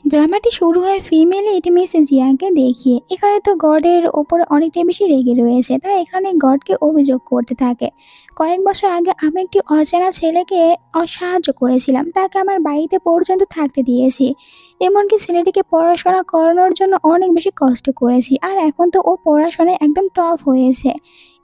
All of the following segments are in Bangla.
ড্রামাটি শুরু হয় ফিমেল লিড মিস জিয়াংকে দেখিয়ে। এখানে তো গডের ওপরে অনেকটাই বেশি রেগে রয়েছে, তাই এখানে গডকে অভিযোগ করতে থাকে। কয়েক বছর আগে আমি একটি অচেনা ছেলেকে সাহায্য করেছিলাম, তাকে আমার বাড়িতে পর্যন্ত থাকতে দিয়েছি, এমনকি ছেলেটিকে পড়াশোনা করানোর জন্য অনেক বেশি কষ্ট করেছি, আর এখন তো ও পড়াশোনায় একদম টপ হয়েছে।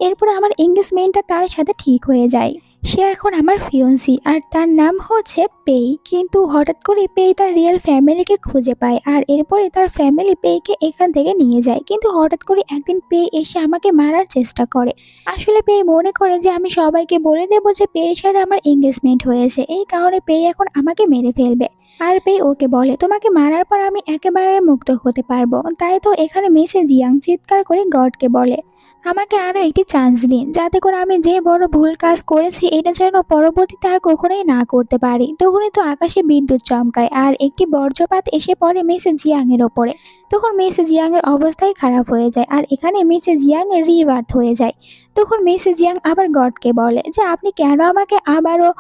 এরপরে আমার এঙ্গেজমেন্টটা তার সাথে ঠিক হয়ে যায়। সে এখন আমার ফিয়ন্সি আর তার নাম হচ্ছে পেই। কিন্তু হঠাৎ করে পেই তার রিয়েল ফ্যামিলিকে খুঁজে পায়, আর এরপরে তার ফ্যামিলি পেইকে এখান থেকে নিয়ে যায়। কিন্তু হঠাৎ করে একদিন পেই এসে আমাকে মারার চেষ্টা করে। আসলে পেই মনে করে যে আমি সবাইকে বলে দেবো যে পেয়ের সাথে আমার এঙ্গেজমেন্ট হয়েছে, এই কারণে পেই এখন আমাকে মেরে ফেলবে। আর পেই ওকে বলে তোমাকে মারার পর আমি একেবারে মুক্ত হতে পারবো। তাই তো এখানে মিসে জিয়াং চিৎকার করে গডকে বলে আমাকে আরো একটি চান্স দিন, যাতে করে আমি যে বড় ভুল কাজ করেছি এটা যেন পরবর্তীতে আর কখনোই না করতে পারি। তখনই তো আকাশে বিদ্যুৎ চমকায় আর একটি বজ্রপাত এসে পড়ে মিস জিয়াং এর ওপরে। তখন মিস জিয়াং এর অবস্থাই খারাপ হয়ে যায়, আর এখানে মিস জিয়াং এর রিবার্থ হয়ে যায়। তখন মিস জিয়াং আবার গডকে বলে যে আপনি কেন আমাকে আবারও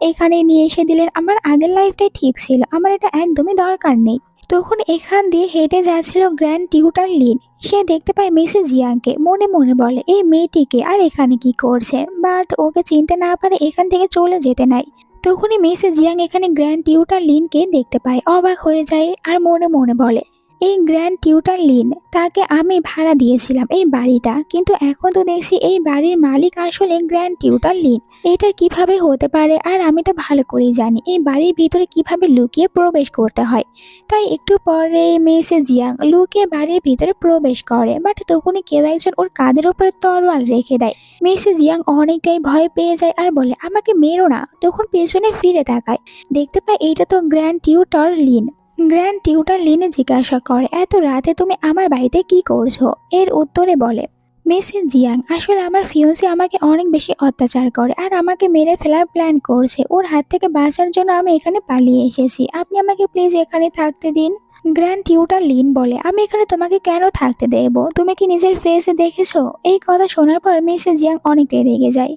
এখানে নিয়ে এসে দিলেন, আমার আগের লাইফটাই ঠিক ছিল, আমার এটা একদমই দরকার নেই। তখন এখান দিয়ে হেঁটে যাচ্ছিল গ্র্যান্ড টিউটার লিন। সে দেখতে পায় মিসেস জিয়াংকে, মনে মনে বলে এই মেয়েটিকে আর এখানে কি করছে, বাট ওকে চিনতে না পারে এখান থেকে চলে যেতে নাই। তখনই মিসেস জিয়াং এখানে গ্র্যান্ড টিউটার লিনকে দেখতে পায়, অবাক হয়ে যায় আর মনে মনে বলে এই গ্র্যান্ড টিউটার লিন, তাকে আমি ভাড়া দিয়েছিলাম এই বাড়িটা, কিন্তু এখন তো দেখছি এই বাড়ির মালিক আসলে গ্র্যান্ড টিউটার লিন। এটা কিভাবে হতে পারে? আর আমি তো ভালো করেই জানি এই বাড়ির ভিতরে কিভাবে লুকিয়ে প্রবেশ করতে হয়। তাই একটু পরে মেসে জিয়াং লুকিয়ে বাড়ির ভিতরে প্রবেশ করে, বাট তখনই কেউ একজন ওর কাঁধের উপরে তরোয়াল রেখে দেয়। মেসে জিয়াং অনেকটাই ভয় পেয়ে যায় আর বলে আমাকে মেরো না। তখন পেছনে ফিরে তাকায়, দেখতে পায় এইটা তো grand tutor Lin. Grand tutor লিনে জিজ্ঞাসা করে এত রাতে তুমি আমার বাড়িতে কি করছো? এর উত্তরে বলে মিসেস জিয়াং, আসলে আমার ফিয়ন্সি আমাকে অনেক বেশি অত্যাচার করে আর আমাকে মেরে ফেলার প্ল্যান করছে। ওর হাত থেকে বাঁচার জন্য আমি এখানে পালিয়ে এসেছি, আপনি আমাকে প্লিজ এখানে থাকতে দিন। গ্র্যান্ড টিউটার লিন বলে আমি এখানে তোমাকে কেন থাকতে দেবো? তুমি কি নিজের ফেসে দেখেছো? এই কথা শোনার পর মিসেস জিয়াং অনেকটাই রেগে যায়,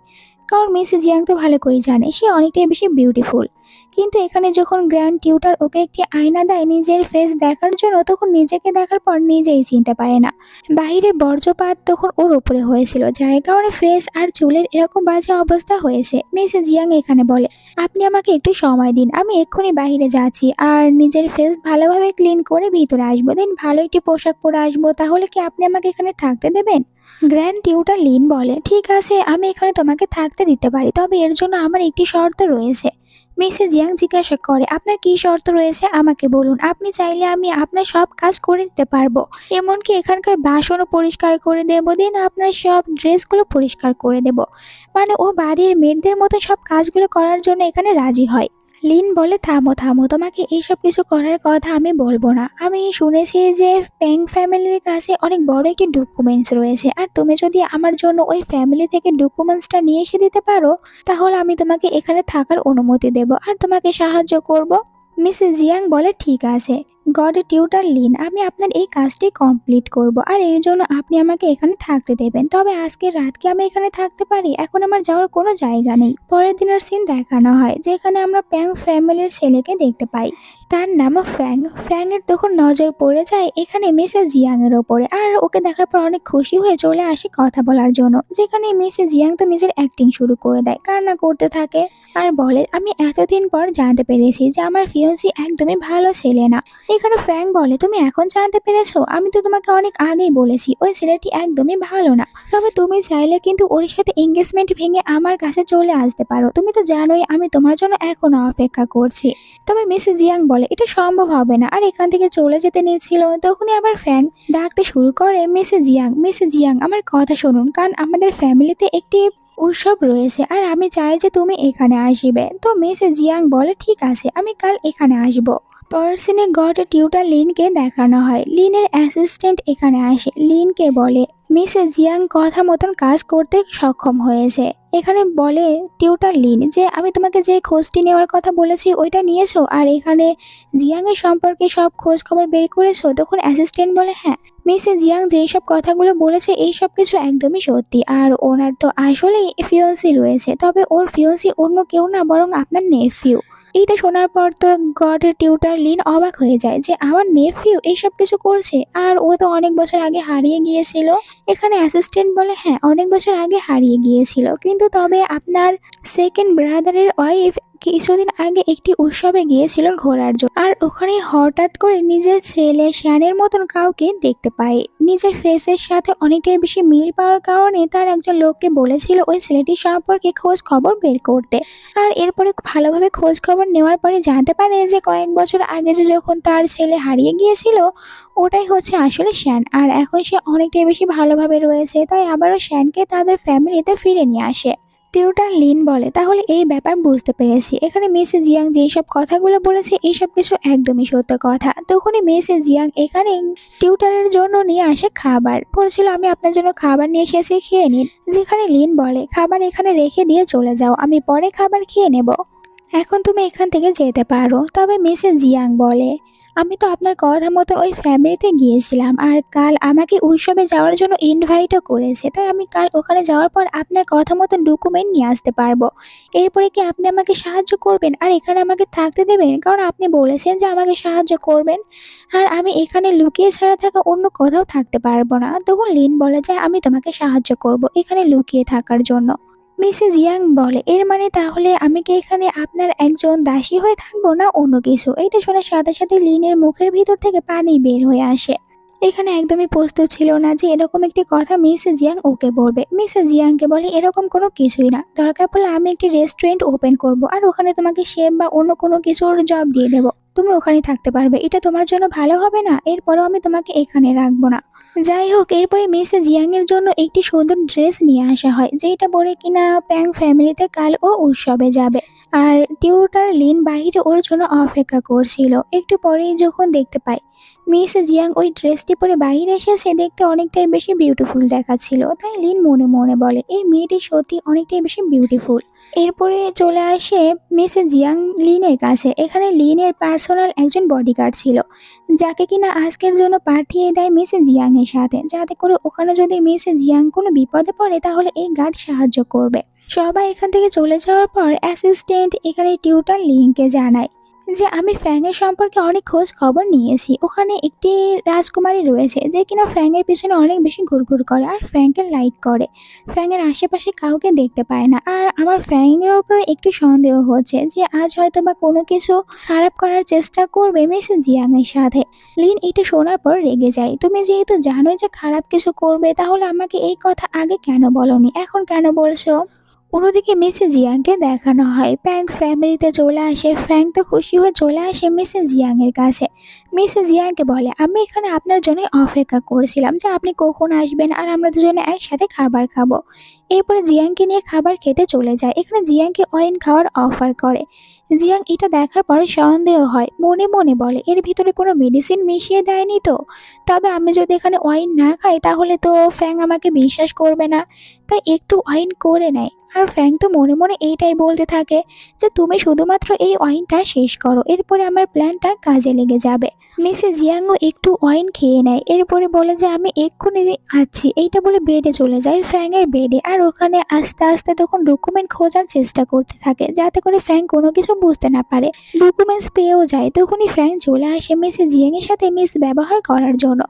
কারণ মিসেস জিয়াং তো ভালো করেই জানে সে অনেকটাই বেশি বিউটিফুল। কিন্তু এখানে যখন গ্র্যান্ড টিউটার ওকে একটি আয়না দেয় নিজের ফেস দেখার জন্য, তখন নিজেকে দেখার পর নিজেই চিনতে পারে না। বাহিরের বজ্রপাত তখন ওর উপরে হয়েছিল, যার কারণে ফেস আর চুলের এরকম বাজে অবস্থা হয়েছে। মিসেস জিয়াং এখানে বলে আপনি আমাকে একটু সময় দিন, আমি এক্ষুনি বাইরে যাচ্ছি আর নিজের ফেস ভালোভাবে ক্লিন করে ভিতরে আসবো, দেন ভালো একটি পোশাক পরে আসবো, তাহলে কি আপনি আমাকে এখানে থাকতে দেবেন? গ্র্যান্ড টিউটার লিন বলে ঠিক আছে, আমি এখানে তোমাকে থাকতে দিতে পারি, তবে এর জন্য আমার একটি শর্ত রয়েছে। মিসেস জিয়াং জিজ্ঞাসা করে আপনার কি শর্ত রয়েছে আমাকে বলুন, আপনি চাইলে আমি আপনার সব কাজ করে দিতে পারবো, এমনকি এখানকার বাসনও পরিষ্কার করে দেবো, দিন আপনার সব ড্রেসগুলো পরিষ্কার করে দেব। মানে ও বাড়ির মেয়েদের মতো সব কাজগুলো করার জন্য এখানে রাজি হয়। লিন বলে থামো থামো, তোমাকে এইসব কিছু করার কথা আমি বলবো না। আমি শুনেছি যে প্যাং ফ্যামিলির কাছে অনেক বড় একটি ডকুমেন্টস রয়েছে, আর তুমি যদি আমার জন্য ওই ফ্যামিলি থেকে ডকুমেন্টসটা নিয়ে এসে দিতে পারো, তাহলে আমি তোমাকে এখানে থাকার অনুমতি দেব আর তোমাকে সাহায্য করব। মিসেস জিয়াং বলে ঠিক আছে গড টিউটার লিন, আমি আপনার এই কাজটি কমপ্লিট করব, আর এর জন্য আপনি আমাকে এখানে থাকতে দেবেন, তবে আজকের রাত কি আমি এখানে থাকতে পারি? এখন আমার যাওয়ার কোনো জায়গা নেই। পরের দিনের সিন দেখানো হয়, যেখানে আমরা প্যাং ফ্যামিলির ছেলেকে দেখতে পাই, তার নামও ফ্যাং। ফ্যাং এর তখন নজর পড়ে যায় এখানে মিসেস জিয়াং এর ওপরে, আর ওকে দেখার পর অনেক খুশি হয়ে চলে আসে কথা বলার জন্য, যেখানে মিসেস জিয়াং তো নিজের অ্যাক্টিং শুরু করে দেয়, কান্না করতে থাকে আর বলে আমি এতদিন পর জানতে পেরেছি যে আমার ফিয়ন্সি একদমই ভালো ছেলে না। এখানে ফ্যাং বলে তুমি এখন জানতে পেরেছো? আমি তো তোমাকে অনেক আগেই বলেছি ওই ছেলেটি একদমই ভালো না, তবে তুমি চাইলে কিন্তু ওর সাথে এঙ্গেজমেন্ট ভেঙে আমার কাছে চলে আসতে পারো, তুমি তো জানোই আমি তোমার জন্য এখনো অপেক্ষা করছি। তবে মিসেস জিয়াং বলে এটা সম্ভব হবে না, আর এখান থেকে চলে যেতে নিয়েছিল। তখনই আবার ফ্যাং ডাকতে শুরু করে মিসেস জিয়াং, মিসেস জিয়াং আমার কথা শুনুন, কারণ আমাদের ফ্যামিলিতে একটি উৎসব রয়েছে আর আমি চাই যে তুমি এখানে আসবে। তো মিসেস জিয়াং বলে ঠিক আছে, আমি কাল এখানে আসবো। পরের সিনে গড টিউটার লিনকে দেখানো হয়, লিনের অ্যাসিস্ট্যান্ট এখানে আসে, লিনকে বলে মিসেস জিয়াং কথা মতন কাজ করতে সক্ষম হয়েছে। এখানে বলে টিউটার লিন যে আমি তোমাকে যে খোঁজটি নেওয়ার কথা বলেছি ওইটা নিয়েছো, আর এখানে জিয়াং এর সম্পর্কে সব খোঁজ খবর বের করেছো? তখন অ্যাসিস্ট্যান্ট বলে হ্যাঁ, মিসেস জিয়াং যেই সব কথাগুলো বলেছে এই সব কিছু একদমই সত্যি, আর ওনার তো আসলেই ফিয়ন্সি রয়েছে, তবে ওর ফিয়ন্সি অন্য কেউ না বরং আপনার নেফিউ। এইটা শোনার পর তো গডের টিউটার লিন অবাক হয়ে যায় যে আমার নেফিউ এইসব কিছু করছে, আর ও তো অনেক বছর আগে হারিয়ে গিয়েছিল। এখানে অ্যাসিস্ট্যান্ট বলে হ্যাঁ অনেক বছর আগে হারিয়ে গিয়েছিল, কিন্তু তবে আপনার সেকেন্ড ব্রাদারের ওয়াইফ কিছুদিন আগে একটি উৎসবে গিয়েছিল ঘোরার জন্য, আর ওখানে হঠাৎ করে নিজের ছেলে শ্যানের মতন কাউকে দেখতে পায়। নিজের ফেসের সাথে অনেকটাই বেশি মিল পাওয়ার কারণে তার একজন লোককে বলেছিল ওই ছেলেটির সম্পর্কে খোঁজ খবর বের করতে। আর এরপরে ভালোভাবে খোঁজ খবর নেওয়ার পরে জানতে পারে যে কয়েক বছর আগে যে যখন তার ছেলে হারিয়ে গিয়েছিল ওটাই হচ্ছে আসলে শ্যান, আর এখন সে অনেকটাই বেশি ভালোভাবে রয়েছে, তাই আবারও শ্যানকে তাদের ফ্যামিলিতে ফিরে নিয়ে আসে। টিউটার লিন বলে তাহলে এই ব্যাপার বুঝতে পেরেছি, এখানে মিসেস জিয়াং যেসব কথাগুলো বলেছে এইসব কিছু একদমই সত্য কথা। তখনই মিসেস জিয়াং এখানে টিউটারের জন্য নিয়ে আসে খাবার, বলছিল আমি আপনার জন্য খাবার নিয়ে এসেছি, খেয়ে নিন। যেখানে লিন বলে খাবার এখানে রেখে দিয়ে চলে যাও, আমি পরে খাবার খেয়ে নেব, এখন তুমি এখান থেকে যেতে পারো। তবে মিসেস জিয়াং বলে আমি তো আপনার কথা মতন ওই ফ্যামিলিতে গিয়েছিলাম, আর কাল আমাকে উৎসবে যাওয়ার জন্য ইনভাইটও করেছে, তাই আমি কাল ওখানে যাওয়ার পর আপনার কথা মতন ডকুমেন্ট নিয়ে আসতে পারবো। এরপরে কি আপনি আমাকে সাহায্য করবেন আর এখানে আমাকে থাকতে দেবেন, কারণ আপনি বলেছেন যে আমাকে সাহায্য করবেন, আর আমি এখানে লুকিয়ে ছাড়া থাকা অন্য কোথাও থাকতে পারবো না। তখন লিন বলে যে আমি তোমাকে সাহায্য করব এখানে লুকিয়ে থাকার জন্য। মিসেস ইয়াং বলে এর মানে তাহলে আমি কি এখানে আপনার একজন দাসী হয়ে থাকবো না অন্য কিছু? এটা শোনার সাথে সাথে লিনের মুখের ভিতর থেকে পানি বের হয়ে আসে। এখানে একদমই প্রস্তুত ছিল না যে এরকম একটি কথা মিসেস জিয়াং ওকে বলবে। মিসেস জিয়াংকে বলে এরকম কোনো কিছুই না, দরকার পড়লে আমি একটি রেস্টুরেন্ট ওপেন করব, আর ওখানে তোমাকে শেফ বা অন্য কোনো কিছুর জব দিয়ে দেবো, তুমি ওখানে থাকতে পারবে, এটা তোমার জন্য ভালো হবে না? এরপরও আমি তোমাকে এখানে রাখবো না। যাই হোক, এরপরে মিসেস জিয়াং এর জন্য একটি সুন্দর ড্রেস নিয়ে আসা হয়, যেটা পরে কিনা প্যাং ফ্যামিলিতে কাল ও উৎসবে যাবে। আর টিউটার লিন বাইরে ওর জন্য অপেক্ষা করছিল। একটু পরেই যখন দেখতে পায় মিসেস জিয়াং ওই ড্রেসটি পরে বাইরে এসেছে, দেখতে অনেকটাই বেশি বিউটিফুল দেখাচ্ছিল, তাই লিন মনে মনে বলে এই মেয়েটি সত্যি অনেকটাই বেশি বিউটিফুল। এরপরে চলে আসে মিসেস জিয়াং লিনের কাছে। এখানে লিনের পার্সোনাল একজন বডিগার্ড ছিল, যাকে কিনা আজকের জন্য পাঠিয়ে দেয় মিসেস জিয়াং এর সাথে, যাতে করে ওখানে যদি মিসেস জিয়াং কোনো বিপদে পড়ে তাহলে এই গার্ড সাহায্য করবে। সবাই এখান থেকে চলে যাওয়ার পর অ্যাসিস্ট্যান্ট এখানে টিউটার লিনকে জানায় যে আমি ফ্যাংয়ের সম্পর্কে অনেক খোঁজ খবর নিয়েছি। ওখানে একটি রাজকুমারী রয়েছে যে কিনা ফ্যাংয়ের পিছনে অনেক বেশি ঘুরঘুর করে আর ফ্যাংকে লাইক করে। ফ্যাংয়ের আশেপাশে কাউকে দেখতে পায় না, আর আমার ফ্যাংয়ের ওপর একটু সন্দেহ হচ্ছে যে আজ হয়তো বা কোনো কিছু খারাপ করার চেষ্টা করবে মিসেস জিয়াংয়ের সাথে। লিন এটা শোনার পর রেগে যায়, তুমি যেহেতু জানোই যে খারাপ কিছু করবে তাহলে আমাকে এই কথা আগে কেন বলনি, এখন কেন বলছো? অন্যদিকে মিসেস জিয়াংকে দেখানো হয় প্যাং ফ্যামিলিতে চলে আসে। ফ্যাং তো খুশি হয়ে চলে আসে মিসেস জিয়াং এর কাছে। মিসেস জিয়াংকে বলে আমি এখানে আপনার জন্য অপেক্ষা করছিলাম যে আপনি কখন আসবেন আর আমরা দুজনে একসাথে খাবার খাবো। এরপরে জিয়াংকে নিয়ে খাবার খেতে চলে যায়। এখানে জিয়াংকে ওয়াইন খাওয়ার অফার করে। জিয়াং এটা দেখার পরে সন্দেহ হয়, মনে মনে বলে এর ভিতরে কোনো মেডিসিন মিশিয়ে দেয়নি তো? তবে আমি যদি এখানে ওয়াইন না খাই তাহলে তো ফ্যাং আমাকে বিশ্বাস করবে না, তাই একটু ওয়াইন করে নেয়। আর ফ্যাং তো মনে মনে এইটাই বলতে থাকে যে তুমি শুধুমাত্র এই ওয়াইনটা শেষ করো, এরপরে আমার প্ল্যানটা কাজে লেগে যাবে। মিসেস জিয়াংও একটু ওয়াইন খেয়ে নেয়, এরপরে বলে যে আমি এক্ষুনি আছি। এইটা বলে বেডে চলে যায়, ফ্যাংয়ের বেডে। আর ওখানে আস্তে আস্তে তখন ডকুমেন্ট খোঁজার চেষ্টা করতে থাকে যাতে করে ফ্যাং কোনো কিছু বুঝতে না পারে। ডকুমেন্টস পেয়েও যায়। তখনই ফ্যাং চলে আসে মিসেস জিয়াংয়ের সাথে মিস ব্যবহার করার জন্য।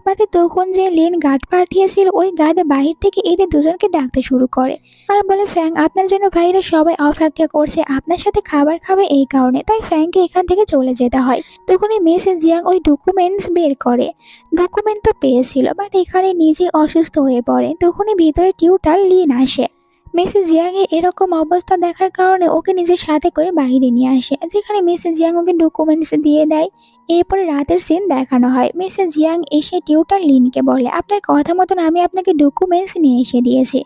বাট তখন যে লিন গার্ড পাঠিয়েছিল ওই গার্ড বাহির থেকে এদের দুজনকে ডাকতে শুরু করে আর বলে ফ্যাং আপনার জন্য বাইরে সবাই অপেক্ষা করছে, আপনার সাথে খাবার খাবে এই কারণে, তাই ফ্যাংকে এখান থেকে চলে যেতে হয়। তখনই মিসেস জিয়াং ওই ডকুমেন্টস বের করে। ডকুমেন্ট তো পেয়েছিল, বাট এখানে নিজে অসুস্থ হয়ে পড়ে। তখনই ভিতরে টিউটার লিন আসে। মিসেস জিয়াং এর এরকম অবস্থা দেখার কারণে ওকে নিজের সাথে করে বাইরে নিয়ে আসে, যেখানে মিসেস জিয়াং ওকে ডকুমেন্টস দিয়ে দেয়। এরপরে রাতের সিন দেখানো হয়। মিসেস জিয়াং এসে টিউটার লিনকে বলে আপনার কথা মতন আমি আপনাকে ডকুমেন্টস নিয়ে এসে দিয়েছি,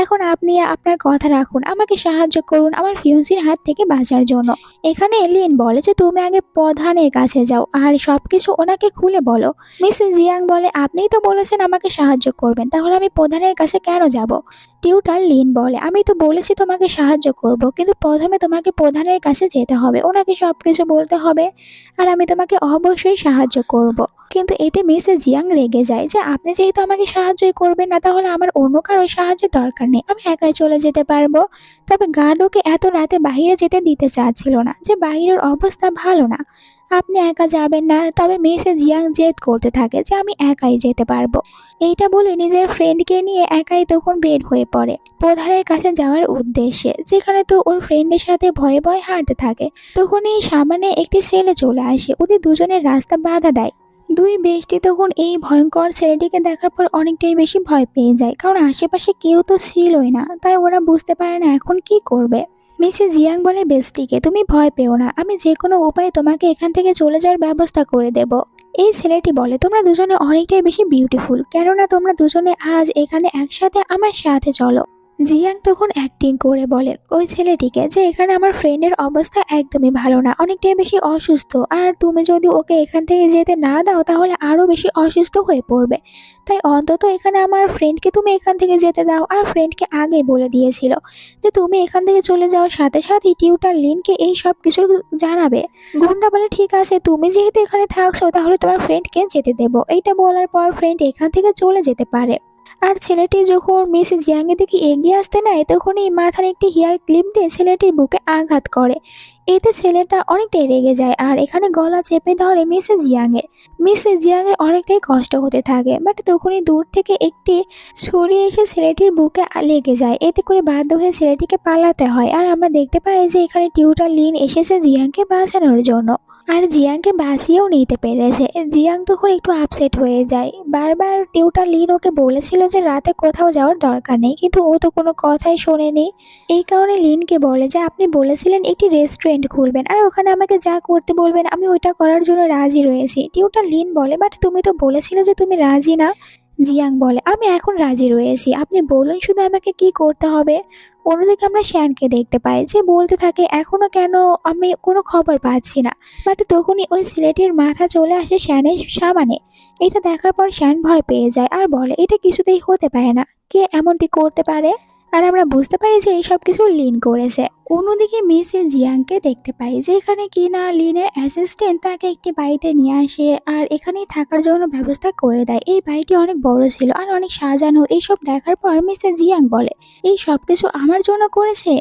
এখন আপনি আপনার কথা রাখুন, আমাকে সাহায্য করুন আমার ফিউন্সির হাত থেকে বাঁচার জন্য। এখানে লিন বলে যে তুমি আগে প্রধানের কাছে যাও আর সবকিছু ওনাকে খুলে বলো। মিসেস জিয়াং বলে আপনিই তো বলেছেন আমাকে সাহায্য করবেন, তাহলে আমি প্রধানের কাছে কেন যাব? টিউটার লিন বলে আমি তো বলেছি তোমাকে সাহায্য করব, কিন্তু প্রথমে তোমাকে প্রধানের কাছে যেতে হবে, ওনাকে সবকিছু বলতে হবে, আর আমি তোমাকে অবশ্যই সাহায্য করব। কিন্তু এতে মিসেস জিয়াং রেগে যায় যে আপনি যেহেতু আমাকে সাহায্যই করবেন না, তাহলে আমার অন্য কারো সাহায্যের দরকার নেই, আমি একাই চলে যেতে পারবো। তবে গার্ড ওকে এত রাতে বাইরে যেতে দিতে চাচ্ছিল না, যে বাইরের অবস্থা ভালো না, আপনি একা যাবেন না। তবে মিসেস জিয়াং জেদ করতে থাকে যে আমি একাই যেতে পারবো। এইটা বলে নিজের ফ্রেন্ডকে নিয়ে একাই তখন বের হয়ে পড়ে প্রধানের কাছে যাওয়ার উদ্দেশ্যে, যেখানে তো ওর ফ্রেন্ডের সাথে ভয়ে ভয়ে হাঁটতে থাকে। তখনই সামনে একটি ছেলে চলে আসে, ওদের দুজনের রাস্তা বাধা দেয়। দুই ব্যক্তি তখন এই ভয়ঙ্কর ছেলেটিকে দেখার পর অনেকটাই বেশি ভয় পেয়ে যায়, কারণ আশেপাশে কেউ তো ছিলই না, তাই ওরা বুঝতে পারে না এখন কি করবে। মিসেস জিয়াং বলে বেস্টিকে, তুমি ভয় পেও না, আমি যে কোনো উপায়ে তোমাকে এখান থেকে চলে যাওয়ার ব্যবস্থা করে দেব। এই ছেলেটি বলে, তোমরা দুজনে অনেকটাই বেশি বিউটিফুল, কেননা তোমরা দুজনে আজ এখানে একসাথে আমার সাথে চলো। জিয়াং তখন অ্যাক্টিং করে বলে ওই ছেলেটিকে যে এখানে আমার ফ্রেন্ডের অবস্থা একদমই ভালো না, অনেকটাই বেশি অসুস্থ, আর তুমি যদি ওকে এখান থেকে যেতে না দাও তাহলে আরো বেশি অসুস্থ হয়ে পড়বে। তাই অন্তত এখানে আমার ফ্রেন্ডকে তুমি এখান থেকে যেতে দাও। আর ফ্রেন্ডকে আগেই বলে দিয়েছিল যে তুমি এখান থেকে চলে যাওয়ার সাথে সাথে টিউটার লিনকে এই সব কিছু জানাবে। গুন্ডা বলে ঠিক আছে, তুমি যেহেতু এখানে থাকছো তাহলে তোমার ফ্রেন্ডকে যেতে দেবো। এইটা বলার পর ফ্রেন্ড এখান থেকে চলে যেতে পারে। আর ছেলেটি যখন মিসেস জিয়াংয়ের দিকে এগিয়ে আসতে নেয়, তখনই মাথার একটি হেয়ার ক্লিপ দিয়ে ছেলেটির বুকে আঘাত করে। এতে ছেলেটা অনেকটাই রেগে যায় আর এখানে গলা চেপে ধরে মিসেস জিয়াংয়ের। মিসেস জিয়াংয়ের অনেকটাই কষ্ট হতে থাকে, বাট তখনই দূর থেকে একটি ছুরি এসে ছেলেটির বুকে লেগে যায়। এতে করে বাধ্য হয়ে ছেলেটিকে পালাতে হয়। আর আমরা দেখতে পাই যে এখানে টিউটার লিন এসেছে জিয়াংকে বাঁচানোর জন্য, আর জিয়াংকে বাঁচিয়েও নিতে পেরেছে। জিয়াং তখন একটু আপসেট হয়ে যায়। বারবার টিউটার লিন ওকে বলেছিল যে রাতে কোথাও যাওয়ার দরকার নেই, কিন্তু ও তো কোনো কথাই শোনেনি। এই কারণে লিনকে বলে যে আপনি বলেছিলেন একটি রেস্টুরেন্ট খুলবেন, আর ওখানে আমাকে যা করতে বলবেন আমি ওইটা করার জন্য রাজি রয়েছি। টিউটার লিন বলে বাট তুমি তো বলেছিলে যে তুমি রাজি না। জিয়াং বলে আমি এখন রাজি রয়েছি, আপনি বলুন শুধু আমাকে কি করতে হবে। অন্যদিকে আমরা শ্যানকে দেখতে পাই যে বলতে থাকে এখনো কেন আমি কোনো খবর পাচ্ছি না। বাট তখনই ওই ছেলেটির মাথা চলে আসে শ্যানের সামনে। এটা দেখার পর শ্যান ভয় পেয়ে যায় আর বলে এটা কিছুতেই হতে পারে না, কে এমনটি করতে পারে। আর আমরা বুঝতে পারি যে এইসব কিছু লিন করেছে। অন্যদিকে মিসেস জিয়াংকে দেখতে পাই যে এখানে কিনা লিনের অ্যাসিস্ট্যান্ট তাকে একটি বাড়িতে নিয়ে আসে আর এখানেই থাকার জন্য ব্যবস্থা করে দেয়। এই বাড়িটি অনেক বড় ছিল আর অনেক সাজানো। এইসব দেখার পর মিসেস জিয়াং বলে এই সব কিছু আমার জন্য করেছে।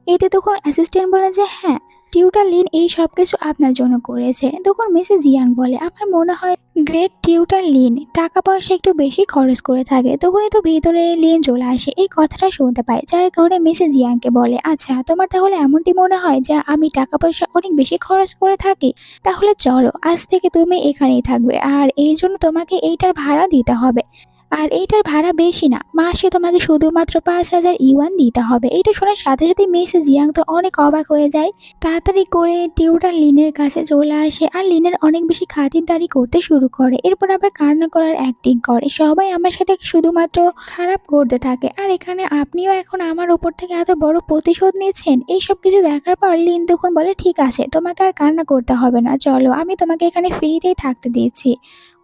এতে তখন অ্যাসিস্ট্যান্ট বলে যে হ্যাঁ, টিউটার লিন এই সব কিছু আপনার জন্য করেছে। তখন মিসেস জিয়াং বলে আমার মনে হয় গ্রেট টিউটার লিন টাকা পয়সা একটু বেশি খরচ করে থাকে। তখনই তো ভিতরে লিন চলে আসে, এই কথাটা শুনতে পায়, যার কারণে মিসেস জিয়াংকে বলে আচ্ছা তোমার তাহলে এমনটি মনে হয় যে আমি টাকা পয়সা অনেক বেশি খরচ করে থাকি, তাহলে চলো আজ থেকে তুমি এখানেই থাকবে, আর এই জন্য তোমাকে এইটার ভাড়া দিতে হবে। আর এইটার ভাড়া বেশি না, মাসে তোমাকে শুধুমাত্র 5,000 ইউয়ান দিতে হবে। এটা শোনার সাথে সাথে মিসেস জিয়াং তো অনেক অবাক হয়ে যায়। তাড়াতাড়ি করে টিউটার লিনের কাছে চলে আসে আর লিনের অনেক বেশি খাতিরদারি করতে শুরু করে। এরপর আবার কান্না করার অ্যাক্টিং করে, সবাই আমার সাথে শুধুমাত্র খারাপ করতে থাকে, আর এখানে আপনিও এখন আমার উপর থেকে এত বড় প্রতিশোধ নিচ্ছেন। এইসব কিছু দেখার পর লিন তখন বলে ঠিক আছে, তোমাকে আর কান্না করতে হবে না, চলো আমি তোমাকে এখানে ফ্রিতেই থাকতে দিচ্ছি।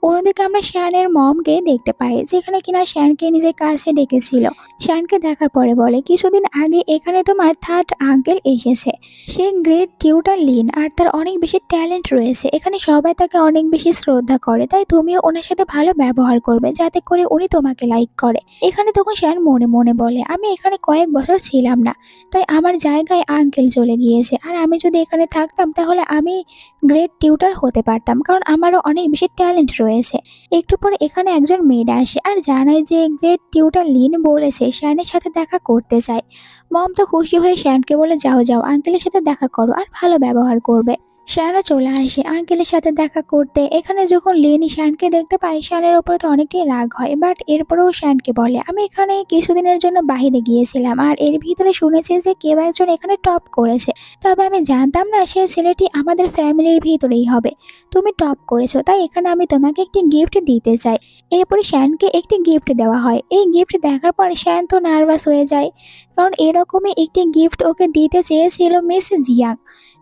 অন্যদিকে আমরা শ্যানের মমকে দেখতে পাই, যেখানে কিনা শ্যানকে নিজের কাছে ডেকেছিল। শ্যানকে দেখার পরে বলে কিছুদিন আগে এখানে তোমার থার্ড আঙ্কেল এসেছে, সে গ্রেট টিউটার লিন আর তার অনেক বেশি ট্যালেন্ট রয়েছে। এখানে সবাই তাকে অনেক বেশি শ্রদ্ধা করে, তাই তুমিও ওনার সাথে ভালো ব্যবহার করবে যাতে করে উনি তোমাকে লাইক করে। এখানে তখন শ্যান মনে মনে বলে আমি এখানে কয়েক বছর ছিলাম না, তাই আমার জায়গায় আঙ্কেল চলে গিয়েছে, আর আমি যদি এখানে থাকতাম তাহলে আমি গ্রেট টিউটার হতে পারতাম, কারণ আমারও অনেক বেশি ট্যালেন্ট রয়েছে। একটু পরে এখানে একজন মেয়েড আসে আর জানায় যে গ্রেট টিউটার লিন বলেছে শ্যানের সাথে দেখা করতে চায়। মম তো খুশি হয়ে শ্যানকে বলে যাও যাও আঙ্কেলের সাথে দেখা করো আর ভালো ব্যবহার করবে। শ্যানও চলে আসে আঙ্কেলের সাথে দেখা করতে। এখানে যখন লিন শ্যানকে দেখতে পায় শ্যানের ওপর তো অনেকটাই রাগ হয়, বাট এরপরেও শ্যানকে বলে আমি এখানে কিছুদিনের জন্য বাইরে গিয়েছিলাম আর এর ভিতরে শুনেছি যে কেউ একজন এখানে টপ করেছে, তবে আমি জানতাম না সে ছেলেটি আমাদের ফ্যামিলির ভিতরেই হবে। তুমি টপ করেছো, তাই এখানে আমি তোমাকে একটি গিফট দিতে চাই। এরপরে শ্যানকে একটি গিফট দেওয়া হয়। এই গিফট দেখার পর শ্যান তো নার্ভাস হয়ে যায়, কারণ এরকমই একটি গিফট ওকে দিতে চেয়েছিল মিস জিয়াং।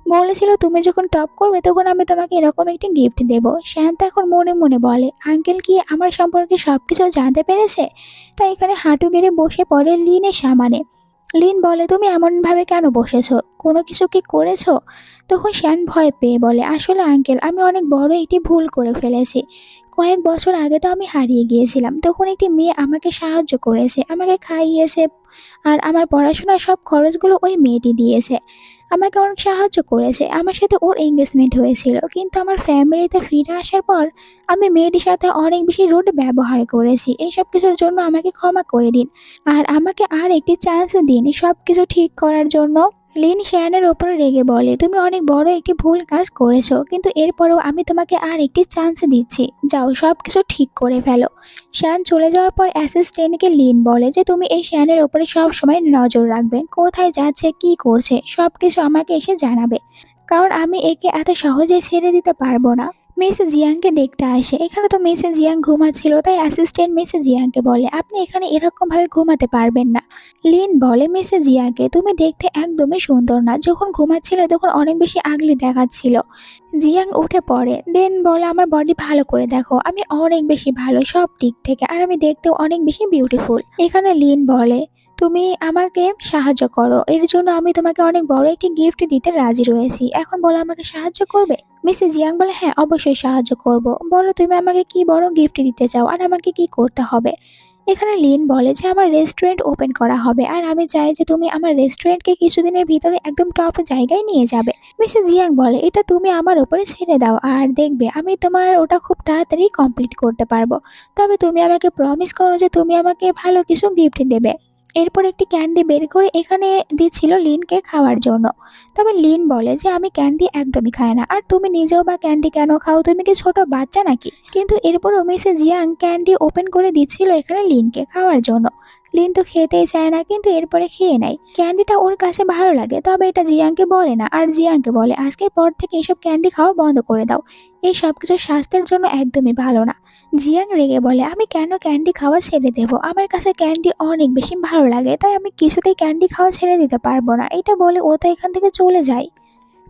বলেছিল তুমি যখন টপ করবে তখন আমি তোমাকে এরকম একটি গিফট দেব। শ্যান তো এখন মনে মনে বলে আঙ্কেল কি আমার সম্পর্কে সবকিছু জানতে পেরেছে। তাই এখানে হাঁটু গেড়ে বসে পড়ে লিনের সামনে। লিন বলে, তুমি এমনভাবে কেন বসেছো? কোনো কিছু কি করেছো? তখন শ্যান ভয় পেয়ে বলে, আসলে আঙ্কেল, আমি অনেক বড় একটি ভুল করে ফেলেছি। কয়েক বছর আগে তো আমি হারিয়ে গিয়েছিলাম। তখন একটি মেয়ে আমাকে সাহায্য করেছে, আমাকে খাইয়েছে, আর আমার পড়াশোনার সব খরচগুলো ওই মেয়েটি দিয়েছে। আমাকে অনেক সাহায্য করেছে। আমার সাথে ওর এঙ্গেজমেন্ট হয়েছিল। কিন্তু আমার ফ্যামিলিতে ফিরে আসার পর আমি মেয়েটির সাথে অনেক বেশি রুড ব্যবহার করেছি। এইসব কিছুর জন্য আমাকে ক্ষমা করে দিন। আর আমাকে আর একটি চান্স দিন সবকিছু ঠিক করার জন্য। লিন শ্যানের ওপর রেগে বলে, তুমি অনেক বড় একটি ভুল কাজ করেছো, কিন্তু এরপরেও আমি তোমাকে আর একটি চান্স দিচ্ছি। যাও, সবকিছু ঠিক করে ফেলো। শ্যান চলে যাওয়ার পর অ্যাসিস্ট্যান্টকে লিন বলে যে তুমি এই শ্যানের ওপরে সব সময় নজর রাখবে, কোথায় যাচ্ছে, কি করছে, সবকিছু আমাকে এসে জানাবে, কারণ আমি একে এত সহজে ছেড়ে দিতে পারবো না। মিস জিয়াংকে দেখতে আসে। এখানে তো মিস জিয়াং ঘুমাচ্ছিল, তাই অ্যাসিস্ট্যান্ট মিস জিয়াংকে বলে, আপনি এখানে এরকম ভাবে ঘুমাতে পারবেন না। লিন বলে, মিস জিয়াংকে, তুমি দেখতে একদমই সুন্দর না, যখন ঘুমাচ্ছিলে তখন অনেক বেশি আগলি দেখাচ্ছিল। জিয়াং উঠে পড়ে, দেন বলে, আমার বডি ভালো করে দেখো, আমি অনেক বেশি ভালো সব দিক থেকে, আর আমি দেখতেও অনেক বেশি বিউটিফুল। এখানে লিন বলে, তুমি আমাকে সাহায্য করো, এর জন্য আমি তোমাকে অনেক বড় একটি গিফট দিতে রাজি রয়েছি। এখন বলো, আমাকে সাহায্য করবে? মিসেস জিয়াং বলে, হ্যাঁ, অবশ্যই সাহায্য করব। বলো, তুমি আমাকে কি বড় গিফট দিতে চাও, আর আমাকে কি করতে হবে? এখানে লিন বলে যে আমার রেস্টুরেন্ট ওপেন করা হবে, আর আমি চাই যে তুমি আমার রেস্টুরেন্টকে কিছুদিনের ভিতরে একদম টপ জায়গায় নিয়ে যাবে। মিসেস জিয়াং বলে, এটা তুমি আমার উপরে ছেড়ে দাও, আর দেখবে আমি তোমার ওটা খুব তাড়াতাড়ি কমপ্লিট করতে পারবো। তবে তুমি আমাকে প্রমিস করো যে তুমি আমাকে ভালো কিছু গিফট দেবে। এরপর একটি ক্যান্ডি বের করে এখানে দিচ্ছিল লিনকে খাওয়ার জন্য। তবে লিন বলে যে আমি ক্যান্ডি একদমই খাই না, আর তুমি নিজেও বা ক্যান্ডি কেন খাও, তুমি কি ছোট বাচ্চা নাকি? কিন্তু এরপরও মিসেস জিয়াং ক্যান্ডি ওপেন করে দিচ্ছিল এখানে লিনকে খাওয়ার জন্য। লিন তো খেতেই চায় না, কিন্তু এরপরে খেয়ে নেয়। ক্যান্ডিটা ওর কাছে ভালো লাগে, তবে এটা জিয়াংকে বলে না, আর জিয়াংকে বলে, আজকের পর থেকে এসব ক্যান্ডি খাওয়া বন্ধ করে দাও, এই সব কিছু স্বাস্থ্যের জন্য একদমই ভালো না। জিয়াং রেগে বলে, আমি কেন ক্যান্ডি খাওয়া ছেড়ে দেব? আমার কাছে ক্যান্ডি অনেক বেশি ভালো লাগে, তাই আমি কিছুতেই ক্যান্ডি খাওয়া ছেড়ে দিতে পারবো না। এটা বলে ও তো এখান থেকে চলে যায়।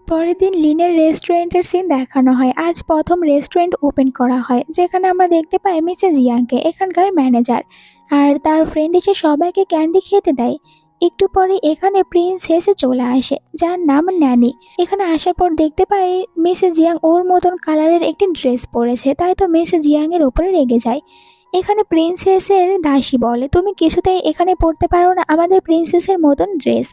পরের দিন লিনের রেস্টুরেন্টের সিন দেখানো হয়। আজ প্রথম রেস্টুরেন্ট ওপেন করা হয়, যেখানে আমরা দেখতে পাই মিসেস জিয়াংকে, এখানকার ম্যানেজার, আর তার ফ্রেন্ড এসে সবাইকে ক্যান্ডি খেতে দেয়। একটু পরে এখানে প্রিন্স এসে চলে আসে, যার নাম ন্যানি। এখানে আসার পর দেখতে পাই মিসেস জিয়াং ওর মতন কালারের একটি ড্রেস পরেছে, তাই তো মিসেস জিয়াং এর উপরে রেগে যায়। এখানে প্রিন্সেসের দাসী বলে, তুমি কিছুতেই এখানে পরতে পারো না আমাদের প্রিন্সেসের মতন ড্রেস।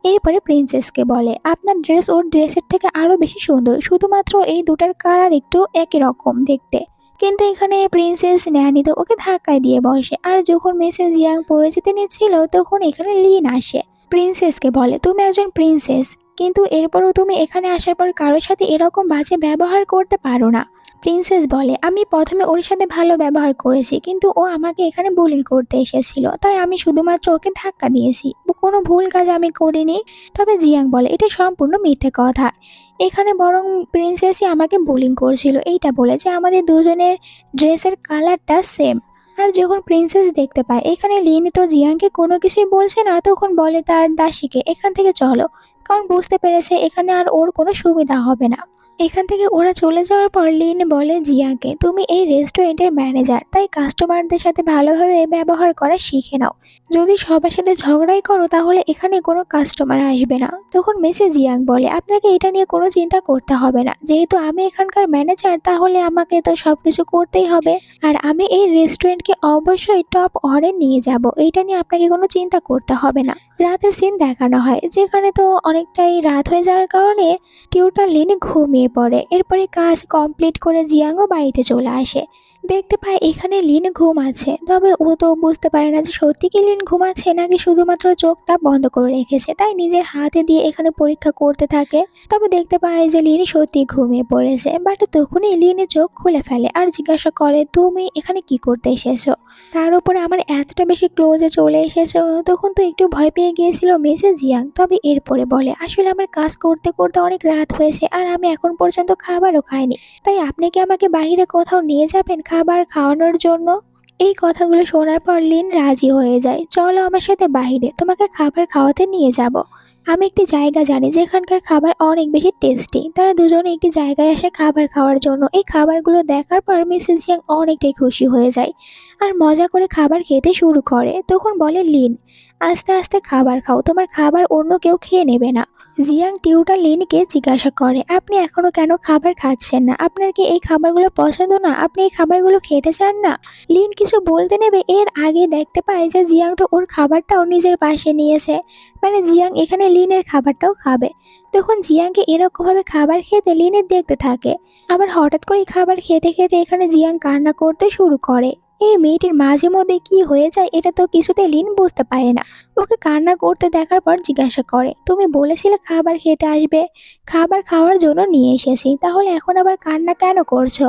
এরপরে প্রিন্সেসকে বলে, আপনার ড্রেস ওর ড্রেসের থেকে আরো বেশি সুন্দর, শুধুমাত্র এই দুটার কালার একটু একই রকম দেখতে। কিন্তু এখানে প্রিন্সেস ন্যানি তো ওকে ধাক্কায় দিয়ে বসে, আর যখন মিসেস জিয়াং পড়ে যেতে নিচ্ছিল তখন এখানে লিন আসে। প্রিন্সেসকে বলে, তুমি একজন প্রিন্সেস, কিন্তু এরপরও তুমি এখানে আসার পর কারোর সাথে এরকম বাজে ব্যবহার করতে পারো না। প্রিন্সেস বলে, আমি প্রথমে ওর সাথে ভালো ব্যবহার করেছি, কিন্তু ও আমাকে এখানে বুলিং করতে এসেছিল, তাই আমি শুধুমাত্র ওকে ধাক্কা দিয়েছি, কোনো ভুল কাজ আমি করিনি। তবে জিয়াং বলে, এটা সম্পূর্ণ মিথ্যে কথা, এখানে বরং প্রিন্সেসই আমাকে বুলিং করছিল, এইটা বলে যে আমাদের দুজনের ড্রেসের কালারটা সেম। আর যখন প্রিন্সেস দেখতে পায় এখানে লিন তো জিয়াংকে কোনো কিছুই বলছে না, তখন বলে তার দাসীকে, এখান থেকে চলো, কারণ বুঝতে পেরেছে এখানে আর ওর কোনো সুবিধা হবে না। এখান থেকে ওরা চলে যাওয়ার পর লিন বলে জিয়াকে, তুমি এই রেস্টুরেন্টের ম্যানেজার, তাই কাস্টমারদের সাথে ভালোভাবে ব্যবহার করা শিখে নাও। যদি সবার সাথে ঝগড়াই করো তাহলে এখানে কোনো কাস্টমার আসবে না। তখন মিসেস জিয়াং বলে, আপনাকে এটা নিয়ে কোনো চিন্তা করতে হবে না, যেহেতু আমি এখানকার ম্যানেজার তাহলে আমাকে তো সব কিছু করতেই হবে, আর আমি এই রেস্টুরেন্টকে অবশ্যই টপ অরে নিয়ে যাব, এইটা নিয়ে আপনাকে কোনো চিন্তা করতে হবে না। রাতের সিন দেখানো হয়, যেখানে তো অনেকটাই রাত হয়ে যাওয়ার কারণে টিউটার লিন ঘুমিয়ে পড়ে। এরপরে কাজ কমপ্লিট করে জিয়াংও বাড়িতে চলে আসে। দেখতে পায় এখানে লিন ঘুমাচ্ছে, তবে ও তো বুঝতে পারে না যে সত্যি কি লিন ঘুমাচ্ছে নাকি শুধুমাত্র চোখটা বন্ধ করে রেখেছে, তাই নিজের হাতে দিয়ে এখানে পরীক্ষা করতে থাকে। তবে দেখতে পায় যে লিন সত্যি ঘুমিয়ে পড়েছে, বাট তখনই লিনের চোখ খুলে ফেলে আর জিজ্ঞাসা করে, তুমি এখানে কি করতে এসেছো? তার উপরে আমার এতটা বেশি ক্লোজে চলে এসেছো। তখন তো একটু ভয় পেয়ে গিয়েছিল মিসেস জিয়াং, তবে এরপরে বলে, আসলে আমার কাজ করতে করতে অনেক রাত হয়েছে, আর আমি এখন পর্যন্ত খাবারও খাইনি, তাই আপনি কি আমাকে বাইরে কোথাও নিয়ে যাবেন খাবার খাওয়ানোর জন্য? এই কথাগুলো শোনার পর লিন রাজি হয়ে যায়, চলো আমার সাথে বাইরে, তোমাকে খাবার খাওয়াতে নিয়ে যাব। আমি একটি জায়গা জানি যেখানকার খাবার অনেক বেশি টেস্টি। তারা দুজনে একটি জায়গায় আসে খাবার খাওয়ার জন্য। এই খাবারগুলো দেখার পর মিসেস জিয়াং অনেকটাই খুশি হয়ে যায় আর মজা করে খাবার খেতে শুরু করে। তখন বলে লিন, আস্তে আস্তে খাবার খাও, তোমার খাবার অন্য কেউ খেয়ে নেবে না। জিয়াং টিউটার লিনকে জিজ্ঞাসা করে, আপনি এখনো কেন খাবার খাচ্ছেন না? আপনার কি এই খাবারগুলো পছন্দ না? আপনি এই খাবারগুলো খেতে চান না? লিন কিছু বলতে নেবে এর আগে দেখতে পায় যে জিয়াং তো ওর খাবারটাও নিজের পাশে নিয়েছে, মানে জিয়াং এখানে লিনের খাবারটাও খাবে। তখন জিয়াংকে এরকমভাবে খাবার খেতে লিনের দেখতে থাকে। আবার হঠাৎ করে খাবার খেতে খেতে এখানে জিয়াং কান্না করতে শুরু করে। এই মেয়েটির মাঝে মধ্যে কি হয়ে যায় এটা তো কিছুতে লিন বুঝতে পারে না। ওকে কান্না করতে দেখার পর জিজ্ঞাসা করে, তুমি বলেছিলে খাবার খেতে আসবে, খাবার খাওয়ার জন্য নিয়ে এসেছি, তাহলে এখন আবার কান্না কেন করছো?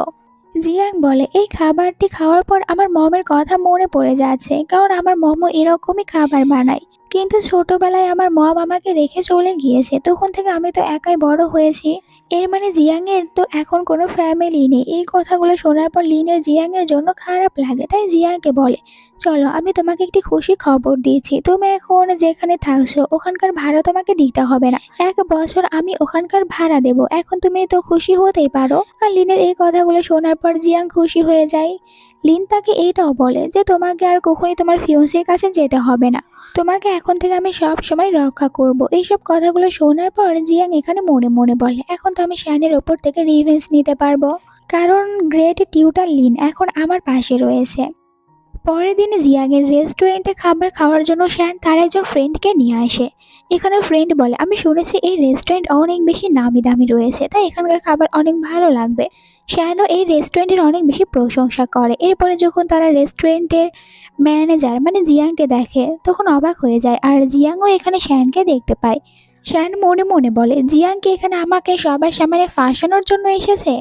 জিয়াং বলে, এই খাবারটি খাওয়ার পর আমার মমের কথা মনে পড়ে যাচ্ছে, কারণ আমার মমও এরকমই খাবার বানায়। কিন্তু ছোটবেলায় আমার মম আমাকে রেখে চলে গিয়েছে, তখন থেকে আমি তো একাই বড় হয়েছি। এর মানে জিয়াং এর তো এখন কোনো ফ্যামিলি নেই। এই কথাগুলো শোনার পর লিনের জিয়াং এর জন্য খারাপ লাগে, তাই জিয়াংকে বলে, চলো আমি তোমাকে একটি খুশি খবর দিয়েছি, তুমি এখন যেখানে থাকছো ওখানকার ভাড়া তোমাকে দিতে হবে না, 1 বছর আমি ওখানকার ভাড়া দেব, এখন তুমি তো খুশি হতেই পারো। আর লিনের এই কথাগুলো শোনার পর জিয়াং খুশি হয়ে যায়। লিন তাকে এইটাও বলে যে তোমাকে আর কখনোই তোমার ফিয়ন্সের কাছে যেতে হবে না, তোমাকে এখন থেকে আমি সব সময় রক্ষা করব। এইসব কথাগুলো শোনার পর জিয়াং এখানে মনে মনে বলে, এখন তো আমি শ্যানের ওপর থেকে রিভেঞ্জ নিতে পারবো, কারণ গ্রেট টিউটার লিন এখন আমার পাশে রয়েছে। পরের দিনে জিয়াংয়ের রেস্টুরেন্টে খাবার খাওয়ার জন্য শ্যান তার একজন ফ্রেন্ডকে নিয়ে আসে। এখানে ফ্রেন্ড বলে, আমি শুনেছি এই রেস্টুরেন্ট অনেক বেশি নামি দামি রয়েছে, তাই এখানকার খাবার অনেক ভালো লাগবে। শ্যানও এই রেস্টুরেন্টের অনেক বেশি প্রশংসা করে। এরপরে যখন তারা রেস্টুরেন্টের ম্যানেজার মানে জিয়াংকে দেখে তখন অবাক হয়ে যায়, আর জিয়াংও এখানে শ্যানকে দেখতে পায়। শ্যান মনে মনে বলে, জিয়াংকে এখানে আমাকে সবার সামনে ফাঁসানোর জন্য এসেছে।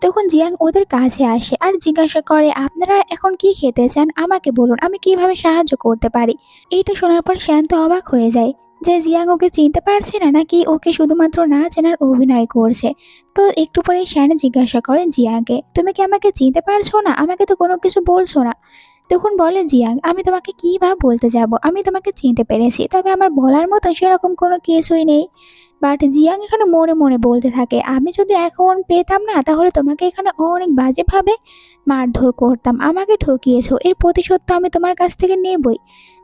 তখন জিয়াং ওদের কাছে আসে আর জিজ্ঞাসা করে, আপনারা এখন কি খেতে চান আমাকে বলুন, আমি কিভাবে সাহায্য করতে পারি। এইটা শোনার পর শ্যান তো অবাক হয়ে যায় যে জিয়াং ওকে চিনতে পারছে না নাকি ওকে শুধুমাত্র না চেনার অভিনয় করছে। তো একটু পরেই শ্যান জিজ্ঞাসা করে জিয়াংকে, তুমি কি আমাকে চিনতে পারছো না? আমাকে তো কোনো কিছু বলছো না। তখন বলে জিয়াং, আমি তোমাকে কী বা বলতে যাব, আমি তোমাকে চিনতে পেরেছি, তবে আমার বলার মতো সেরকম কোনো কিছুই নেই। বাট জিয়াং এখানে মনে মনে বলতে থাকে, আমি যদি এখন পেতাম না তাহলে তোমাকে এখানে অনেক বাজেভাবে মারধর করতাম, আমাকে ঠকিয়েছো, এর প্রতিশোধ তো আমি তোমার কাছ থেকে নেবই।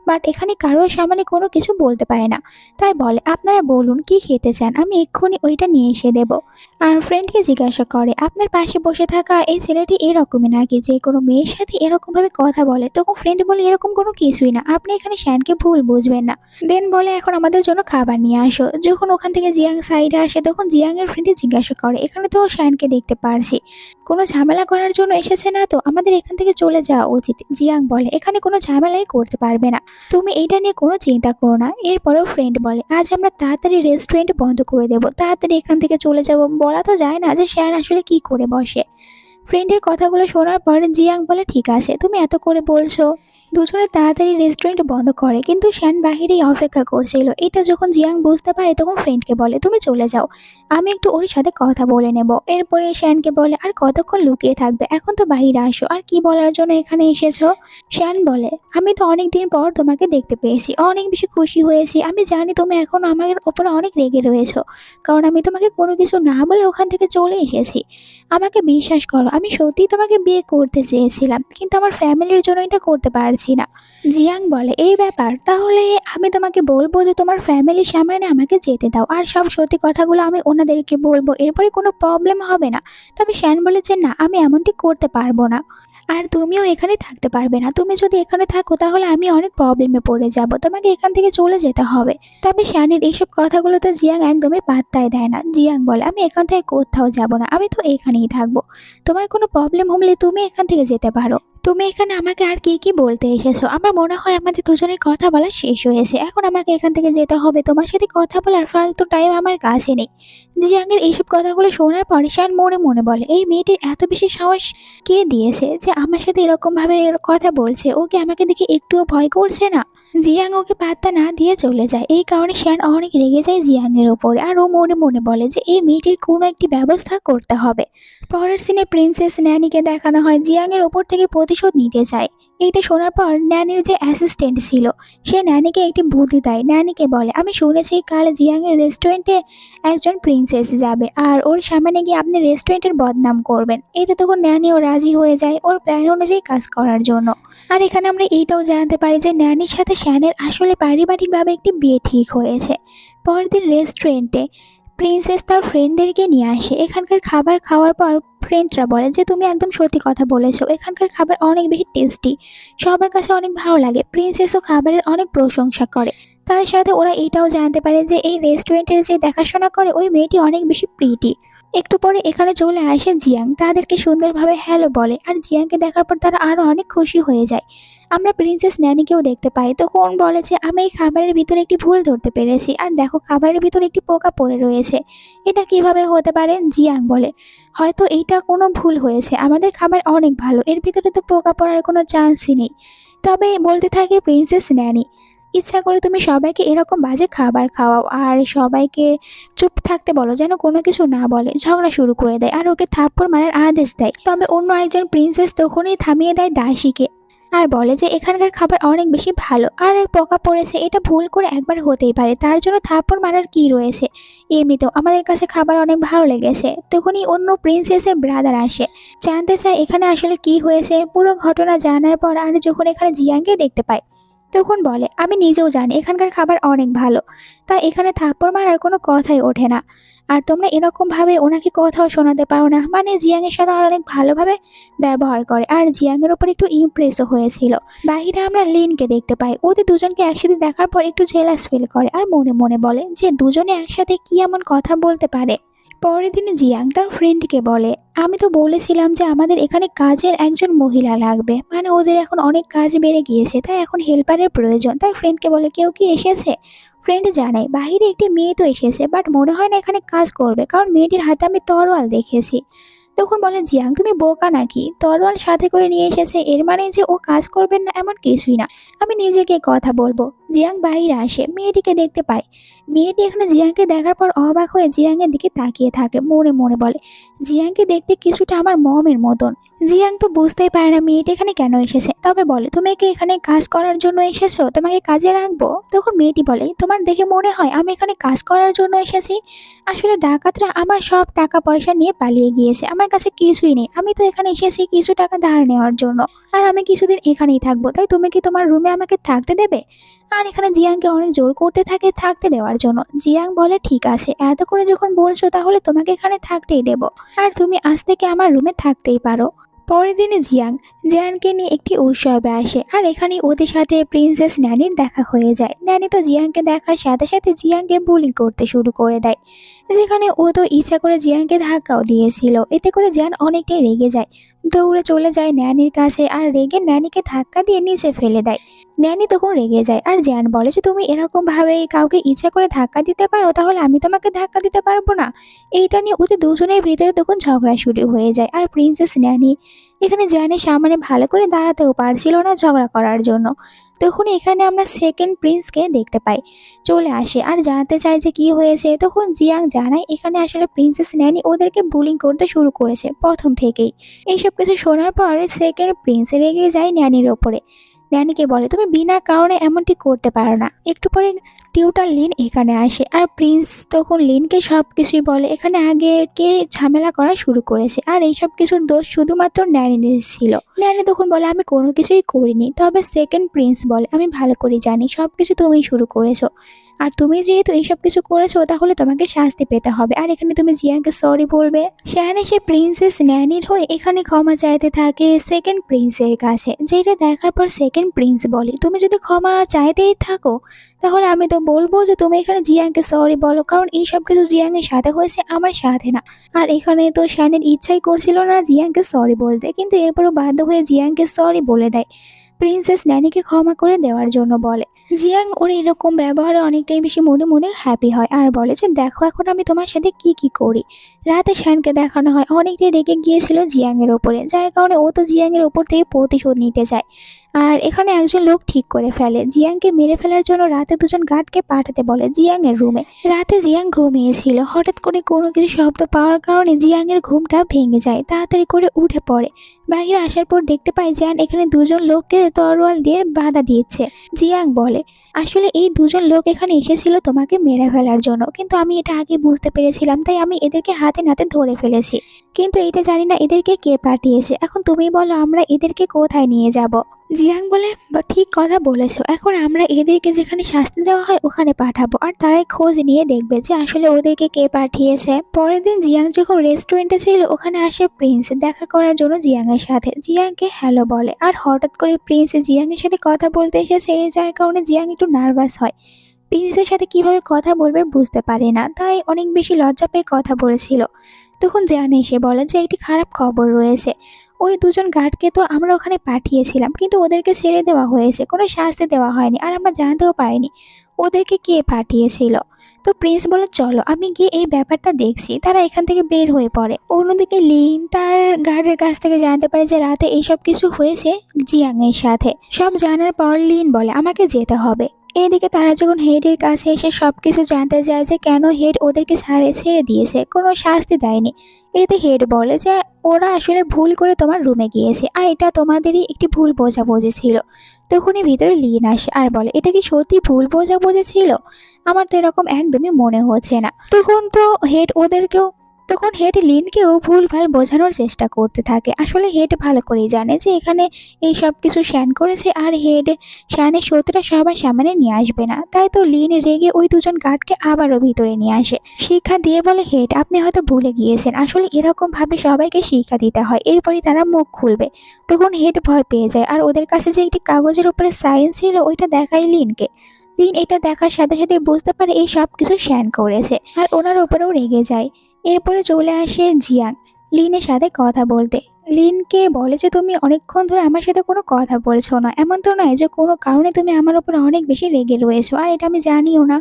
বাট এখানে কারোর সামনে কোনো কিছু বলতে পারে না, তাই বলে, আপনারা বলুন কি খেতে চান, আমি এক্ষুনি ওইটা নিয়ে এসে দেব। আর ফ্রেন্ডকে জিজ্ঞাসা করে, আপনার পাশে বসে থাকা এই ছেলেটি এরকমই নাকি যে কোনো মেয়ের সাথে এরকমভাবে কথা বলে? তখন ফ্রেন্ড বলে, এরকম কোনো কিছুই না, আপনি এখানে শ্যানকে ভুল বুঝবেন না। দেন বলে, এখন আমাদের জন্য খাবার নিয়ে আসো। যখন ওখান থেকে জিয়াং সাইডে আসে তখন জিয়াং এর ফ্রেন্ডে জিজ্ঞাসা করে, এখানে তো শ্যানকে দেখতে পারছি, কোনো ঝামেলা করার জন্য এসেছে না তো? আমাদের এখান থেকে চলে যাওয়া উচিত। জিয়াং বলে, এখানে কোনো ঝামেলাই করতে পারবে না, তুমি এইটা নিয়ে কোনো চিন্তা করো না। এরপরেও ফ্রেন্ড বলে, আজ আমরা তাড়াতাড়ি রেস্টুরেন্ট বন্ধ করে দেবো, তাড়াতাড়ি এখান থেকে চলে যাব, বলা তো যায় না যে শ্যান আসলে কি করে বসে। ফ্রেন্ডের কথাগুলো শোনার পর জিয়াং বলে, ঠিক আছে তুমি এত করে বলছো। দুজনে তাড়াতাড়ি রেস্টুরেন্ট বন্ধ করে, কিন্তু শ্যান বাহিরেই অপেক্ষা করছিল। এটা যখন জিয়াং বুঝতে পারে তখন ফ্রেন্ডকে বলে, তুমি চলে যাও, আমি একটু ওর সাথে কথা বলে নেব। এরপরে শ্যানকে বলে, আর কতক্ষণ লুকিয়ে থাকবে, এখন তো বাহিরে আসো, আর কি বলার জন্য এখানে এসেছো? শ্যান বলে, আমি তো অনেক দিন পর তোমাকে দেখতে পেয়েছি, অনেক বেশি খুশি হয়েছি। আমি জানি তুমি এখন আমার ওপরে অনেক রেগে রয়েছো, কারণ আমি তোমাকে কোনো কিছু না বলে ওখান থেকে চলে এসেছি। আমাকে বিশ্বাস করো, আমি সত্যিই তোমাকে বিয়ে করতে চেয়েছিলাম, কিন্তু আমার ফ্যামিলির জন্য এটা করতে পারছি না। জিয়াং বলে, এই ব্যাপার, তাহলে আমি তোমাকে বলবো যে তোমার ফ্যামিলির সামনে আমাকে যেতে দাও, আর সব সত্যি কথাগুলো আমি ওনাদেরকে বলবো, এরপরে কোনো প্রবলেম হবে না। তবে শ্যান বলে যে না, আমি এমনটি করতে পারবো না, আর তুমিও এখানে থাকতে পারবে না। তুমি যদি এখানে থাকো তাহলে আমি অনেক প্রবলেমে পড়ে যাব, তোমাকে এখান থেকে চলে যেতে হবে। তবে শ্যানের এইসব কথাগুলো তো জিয়াং একদমই পাত্তাই দেয় না। জিয়াং বলে, আমি এখান থেকে কোথাও যাব না, আমি তো এখানেই থাকবো, তোমার কোনো প্রবলেম হলে তুমি এখান থেকে যেতে পারো। তুমি এখানে আমাকে আর কি কি বলতে এসেছো? আমার মনে হয় আমাদের দুজনের কথা বলা শেষ হয়েছে, এখন আমাকে এখান থেকে যেতে হবে, তোমার সাথে কথা বলার ফালতু টাইম আমার কাছে নেই। জিয়াংয়ের এইসব কথাগুলো শোনার পরে শ্যান মনে মনে বলে, এই মেয়েটির এত বেশি সাহস কে দিয়েছে যে আমার সাথে এরকম ভাবে কথা বলছে? ওকে আমাকে দেখে একটুও ভয় করছে না? জিয়াং ওকে পাত্তা না দিয়ে চলে যায়। এই কারণে শ্যান অনেক রেগে যায় জিয়াং এর ওপরে, আর ও মনে মনে বলে যে এই মেয়েটির কোনো একটি ব্যবস্থা করতে হবে। পরের সিনে প্রিন্সেস ন্যানিকে দেখানো হয় জিয়াং এর ওপর থেকে প্রতিশোধ প্রতিশোধ নিতে চায়। এইটা শোনার পর ন্যানির যে অ্যাসিস্ট্যান্ট ছিল সে ন্যানিকে একটি বুদ্ধি দেয়। ন্যানিকে বলে, আমি শুনেছি কাল জিয়াংয়ের রেস্টুরেন্টে একজন প্রিন্সেস যাবে আর ওর সামনে গিয়ে আপনি রেস্টুরেন্টের বদনাম করবেন। এতে তখন ন্যানিও রাজি হয়ে যায় ওর প্ল্যান অনুযায়ী কাজ করার জন্য। আর এখানে আমরা এইটাও জানতে পারি যে ন্যানির সাথে শ্যানের আসলে পারিবারিকভাবে একটি বিয়ে ঠিক হয়েছে। পরের দিন রেস্টুরেন্টে প্রিন্সেস তার ফ্রেন্ডদেরকে নিয়ে আসে। এখানকার খাবার খাওয়ার পর ফ্রেন্ডরা বলে যে তুমি একদম সত্যি কথা বলেছো, এখানকার খাবার অনেক বেশি টেস্টি, সবার কাছে অনেক ভালো লাগে। প্রিন্সেসও খাবারের অনেক প্রশংসা করে। তার সাথে ওরা এটাও জানতে পারে যে এই রেস্টুরেন্টের যে দেখাশোনা করে ওই মেয়েটি অনেক বেশি প্রিটি। একটু পরে এখানে চলে আসে জিয়াং, তাদেরকে সুন্দরভাবে হ্যালো বলে আর জিয়াংকে দেখার পর তারা আরো অনেক খুশি হয়ে যায়। আমরা প্রিন্সেস ন্যানিকেও দেখতে পাই, তখন বলে যে আমি এই খাবারের ভিতরে একটি ভুল ধরতে পেরেছি আর দেখো খাবারের ভিতরে একটি পোকা পড়ে রয়েছে, এটা কিভাবে হতে পারে? জিয়াং বলে, হয়তো এইটা কোনো ভুল হয়েছে, আমাদের খাবার অনেক ভালো, এর ভিতরে তো পোকা পড়ার কোনো চান্সই নেই। তবে বলতে থাকে প্রিন্সেস ন্যানি, ইচ্ছা করে তুমি সবাইকে এরকম বাজে খাবার খাওয়াও আর সবাইকে চুপ থাকতে বলো, যেন কোনো কিছু না বলে, ঝগড়া শুরু করে দেয় আর ওকে থাপ্পড় মারার আদেশ দেয়। তবে অন্য একজন প্রিন্সেস তখনই থামিয়ে দেয় দাসীকে আর বলে যে এখানকার খাবার অনেক বেশি ভালো আর পোকা পড়েছে, এটা ভুল করে একবার হতেই পারে, তার জন্য থাপ্পড় মারার কি রয়েছে, এমনিতেও আমাদের কাছে খাবার অনেক ভালো লেগেছে। তখনই অন্য প্রিন্সেসের ব্রাদার আসে, জানতে চায় এখানে আসলে কি হয়েছে। পুরো ঘটনা জানার পর আর যখন এখানে জিয়াংকে দেখতে পায় তখন বলে, আমি নিজেও জানি এখানকার খাবার অনেক ভালো, তাই এখানে থাপ্পড় মারার কোনো কথাই ওঠে না। আর তোমরা এরকমভাবে ওনাকে কথাও শোনাতে পারো না। মানে জিয়াংয়ের সাথে আর অনেক ভালোভাবে ব্যবহার করে আর জিয়াংয়ের ওপর একটু ইমপ্রেসও হয়েছিল। বাহিরে আমরা লিনকে দেখতে পাই, ওদের দুজনকে একসাথে দেখার পর একটু জেলাস ফিল করে আর মনে মনে বলে যে দুজনে একসাথে কি এমন কথা বলতে পারে। পরের দিন জিয়াং তার ফ্রেন্ডকে বলে, আমি তো বলেছিলাম যে আমাদের এখানে কাজের একজন মহিলা লাগবে, মানে ওদের এখন অনেক কাজ বেড়ে গিয়েছে, তাই এখন হেল্পারের প্রয়োজন। তার ফ্রেন্ডকে বলে, কেউ কি এসেছে? ফ্রেন্ড জানায়, বাহিরে একটি মেয়ে তো এসেছে, বাট মনে হয় না এখানে কাজ করবে, কারণ মেয়েটির হাতে আমি তরোয়াল দেখেছি। তখন বলে জিয়াং, তুমি বোকা নাকি? তরোয়াল সাথে করে নিয়ে এসেছে, এর মানে যে ও কাজ করবেন না এমন কিছুই না, আমি নিজেকে কথা বলবো। জিয়াং বাইরে আসে, মেয়েটিকে দেখতে পায়। মেয়েটি এখানে জিয়াংকে দেখার পর অবাক হয়ে জিয়াংয়ের দিকে তাকিয়ে থাকে, মনে মনে বলে, জিয়াংকে দেখতে কিছুটা আমার মমের মতন। জিয়াং তো বুঝতেই পারে না মেয়েটি এখানে কেন এসেছে, তবে বলে, তুমি কি এখানে কাজ করার জন্য এসেছো? তোমাকে কাজে রাখবো? তখন মেয়েটি বলে, তোমার দেখে মনে হয় আমি এখানে কাজ করার জন্য এসেছি? আসলে ডাকাতরা আমার সব টাকা পয়সা নিয়ে পালিয়ে গিয়েছে, আমার কাছে কিছুই নেই, আমি তো এখানে এসেছি কিছু টাকা ধার নেওয়ার জন্য, আর আমি কিছুদিন এখানেই থাকবো, তাই তুমি কি তোমার রুমে আমাকে থাকতে দেবে? আর এখানে জিয়াংকে অনেক জোর করতে থাকে থাকতে দেওয়ার জন্য। জিয়াং বলে, ঠিক আছে, এত করে যখন বলছো তাহলে তোমাকে এখানে থাকতেই দেব, আর তুমি আজ থেকে আমার রুমে থাকতেই পারো। পরের দিনে জিয়াং জিয়ানকে নিয়ে একটি উৎসবে আসে আর এখানে ওদের সাথে প্রিন্সেস ন্যানির দেখা হয়ে যায়। ন্যানি তো জিয়াংকে দেখার সাথে সাথে জিয়াংকে বুলি করতে শুরু করে দেয়, যেখানে ও তো ইচ্ছা করে জিয়াংকে ধাক্কাও দিয়েছিল। এতে করে জিয়ান অনেকটাই রেগে যায়, দৌড়ে চলে যায় ন্যানির কাছে আর রেগে ন্যানিকে ধাক্কা দিয়ে নিচে ফেলে দেয়। ন্যানি তখন রেগে যায় আর জিয়ান বলে যে তুমি এরকম ভাবে কাউকে ইচ্ছা করে ধাক্কা দিতে পারো, তাহলে আমি তোমাকে ধাক্কা দিতে পারবো না। এইটা নিয়ে ওদের দুজনের ভিতরে তখন ঝগড়া শুরু হয়ে যায় আর প্রিন্সেস ন্যানি এখানে জিয়ানের সামনে ভালো করে দাঁড়াতেও পারছিল না ঝগড়া করার জন্য। তখন এখানে আমরা সেকেন্ড প্রিন্সকে দেখতে পাই, চলে আসে আর জানতে চায় যে কি হয়েছে। তখন জিয়াং জানায় এখানে আসলে প্রিন্সেস ন্যানি ওদেরকে বুলিং করতে শুরু করেছে প্রথম থেকেই। এইসব কিছু শোনার পর সেকেন্ড প্রিন্স রেগে যায় ন্যানির ওপরে। ন্যানিকে বলে, তুমি বিনা কারণে এমনটি করতে পারো না। একটু পরে টিউটার লিন এখানে আসে আর প্রিন্স তখন লিনকে সব কিছুই বলে, এখানে আগে কে ঝামেলা করা শুরু করেছে আর এইসব কিছুর দোষ শুধুমাত্র ন্যানির ছিল। ন্যানি তখন বলে, আমি কোনো কিছুই করিনি। তবে সেকেন্ড প্রিন্স বলে, আমি ভালো করে জানি সব কিছু তুমি শুরু করেছো, আর তুমি যেহেতু এইসব কিছু করেছো তাহলে তোমাকে শাস্তি পেতে হবে, আর এখানে তুমি জিয়াংকে সরি বলবে। শ্যান এসে প্রিন্সেস ন্যানির হয়ে এখানে ক্ষমা চাইতে থাকে সেকেন্ড প্রিন্সের কাছে, যেটা দেখার পর সেকেন্ড প্রিন্স বলে, তুমি যদি ক্ষমা চাইতেই থাকো তাহলে আমি তো বলবো যে তুমি এখানে জিয়াংকে সরি বলো, কারণ এইসব কিছু জিয়াংয়ের সাথে হয়েছে, আমার সাথে না। আর এখানে তো শ্যানের ইচ্ছাই করছিল না জিয়াংকে সরি বলতে, কিন্তু এরপরও বাধ্য হয়ে জিয়াংকে সরি বলে দেয়। প্রিন্সেস ন্যানিকে ক্ষমা করে দেওয়ার জন্য বলে। জিয়াং ওর এরকম ব্যবহারে অনেকটাই বেশি মনে মনে হ্যাপি হয় আর বলে যে দেখো এখন আমি তোমার সাথে কি কি করি। রাতে শ্যানকে দেখানো হয় অনেকটাই রেগে গিয়েছিল জিয়াংয়ের ওপরে, যার কারণে ও তো জিয়াংয়ের ওপর থেকে প্রতিশোধ নিতে চায়। আর এখানে একজন লোক ঠিক করে ফেলে জিয়াংকে মেরে ফেলার জন্য রাতে দুজন গার্ডকে পাঠাতে বলে জিয়াংয়ের রুমে। রাতে জিয়াং ঘুমিয়েছিল, হঠাৎ করে কোনো কিছু শব্দ পাওয়ার কারণে জিয়াংয়ের ঘুমটা ভেঙে যায়, তাড়াতাড়ি করে উঠে পড়ে। বাইরে আসার পর দেখতে পাই জ্যান এখানে দুজন লোককে তরোয়াল দিয়ে বাধা দিচ্ছে। জিয়াং বলে, আসলে এই দুজন লোক এখানে এসেছিল তোমাকে মেরে ফেলার জন্য, কিন্তু আমি এটা আগে বুঝতে পেরেছিলাম, তাই আমি এদেরকে হাতে নাতে ধরে ফেলেছি। কিন্তু এটা জানি না এদেরকে কে পাঠিয়েছে। এখন তুমি বলো আমরা এদেরকে কোথায় নিয়ে যাব? জিয়াং বলে, ঠিক কথা বলেছো, এখন আমরা এদেরকে যেখানে শাস্তি দেওয়া হয় ওখানে পাঠাবো, আর তারাই খোঁজ নিয়ে দেখবে যে আসলে ওদেরকে কে পাঠিয়েছে। পরের দিন জিয়াং যখন রেস্টুরেন্টে ছিল ওখানে আসে প্রিন্স দেখা করার জন্য জিয়াং এর সাথে। জিয়াংকে হ্যালো বলে, আর হঠাৎ করে প্রিন্স জিয়াং এর সাথে কথা বলতে এসেছে, যার কারণে জিয়াং একটু নার্ভাস হয়। প্রিন্সের সাথে কিভাবে কথা বলবে বুঝতে পারে না, তাই অনেক বেশি লজ্জা পেয়ে কথা বলেছিল। তখন জিয়ান এসে বলে যে একটি খারাপ খবর রয়েছে, ওই দুজন গার্ডকে তো আমরা ওখানে পাঠিয়েছিলাম, কিন্তু ওদেরকে ছেড়ে দেওয়া হয়েছে, কোনো শাস্তি দেওয়া হয়নি, আর আমরা জানতেও পারিনি ওদেরকে কে পাঠিয়েছিল। তো প্রিন্স বলে, চলো আমি গিয়ে এই ব্যাপারটা দেখছি। তারা এখান থেকে বের হয়ে পড়ে। অন্যদিকে লিন তার গার্ডের কাছ থেকে জানতে পারে যে রাতে এইসব কিছু হয়েছে জিয়াং এর সাথে। সব জানার পর লিন বলে, আমাকে যেতে হবে। এদিকে তারা যখন হেডের কাছে এসে সবকিছু জানতে চায় যে কেন হেড ওদেরকে ছেড়ে দিয়েছে, কোনো শাস্তি দেয়নি, এতে হেড বলে যে ওরা আসলে ভুল করে তোমার রুমে গিয়েছে, আর এটা তোমাদেরই একটি ভুল বোঝাবুঝি ছিল। তখনই ভিতরে লিন আসে আর বলে, এটা কি সত্যি ভুল বোঝাবুঝি ছিল? আমার তো এরকম একদমই মনে হচ্ছে না। তখন হেড লিনকেও ভুলভাল বোঝানোর চেষ্টা করতে থাকে। আসলে হেড ভালো করেই জানে যে এখানে এই সব কিছু শ্যান করেছে, আর হেড শ্যানের সত্যিটা সবার সামনে নিয়ে আসবে না। তাই তো লিন রেগে ওই দুজন গার্ডকে আবারও ভিতরে নিয়ে আসে, শিক্ষা দিয়ে বলে, হেড আপনি হয়তো ভুলে গিয়েছেন, আসলে এরকম ভাবে সবাইকে শিক্ষা দিতে হয়, এরপরই তারা মুখ খুলবে। তখন হেড ভয় পেয়ে যায়, আর ওদের কাছে যে একটি কাগজের উপরে সাইন ছিল ওইটা দেখায় লিনকে। লিন এটা দেখার সাথে সাথে বুঝতে পারে এই সব কিছু শ্যান করেছে, আর ওনার উপরেও রেগে যায়। এরপরে চলে আসে জিয়াং লিনের সাথে কথা বলতে। লিনকে বলে যে তুমি অনেকক্ষণ ধরে আমার সাথে কোনো কথা বলছো না, এমন তো নয় যে কোনো কারণে তুমি আমার উপরে অনেক বেশি রেগে রয়েছো, আর এটা আমি জানিও না,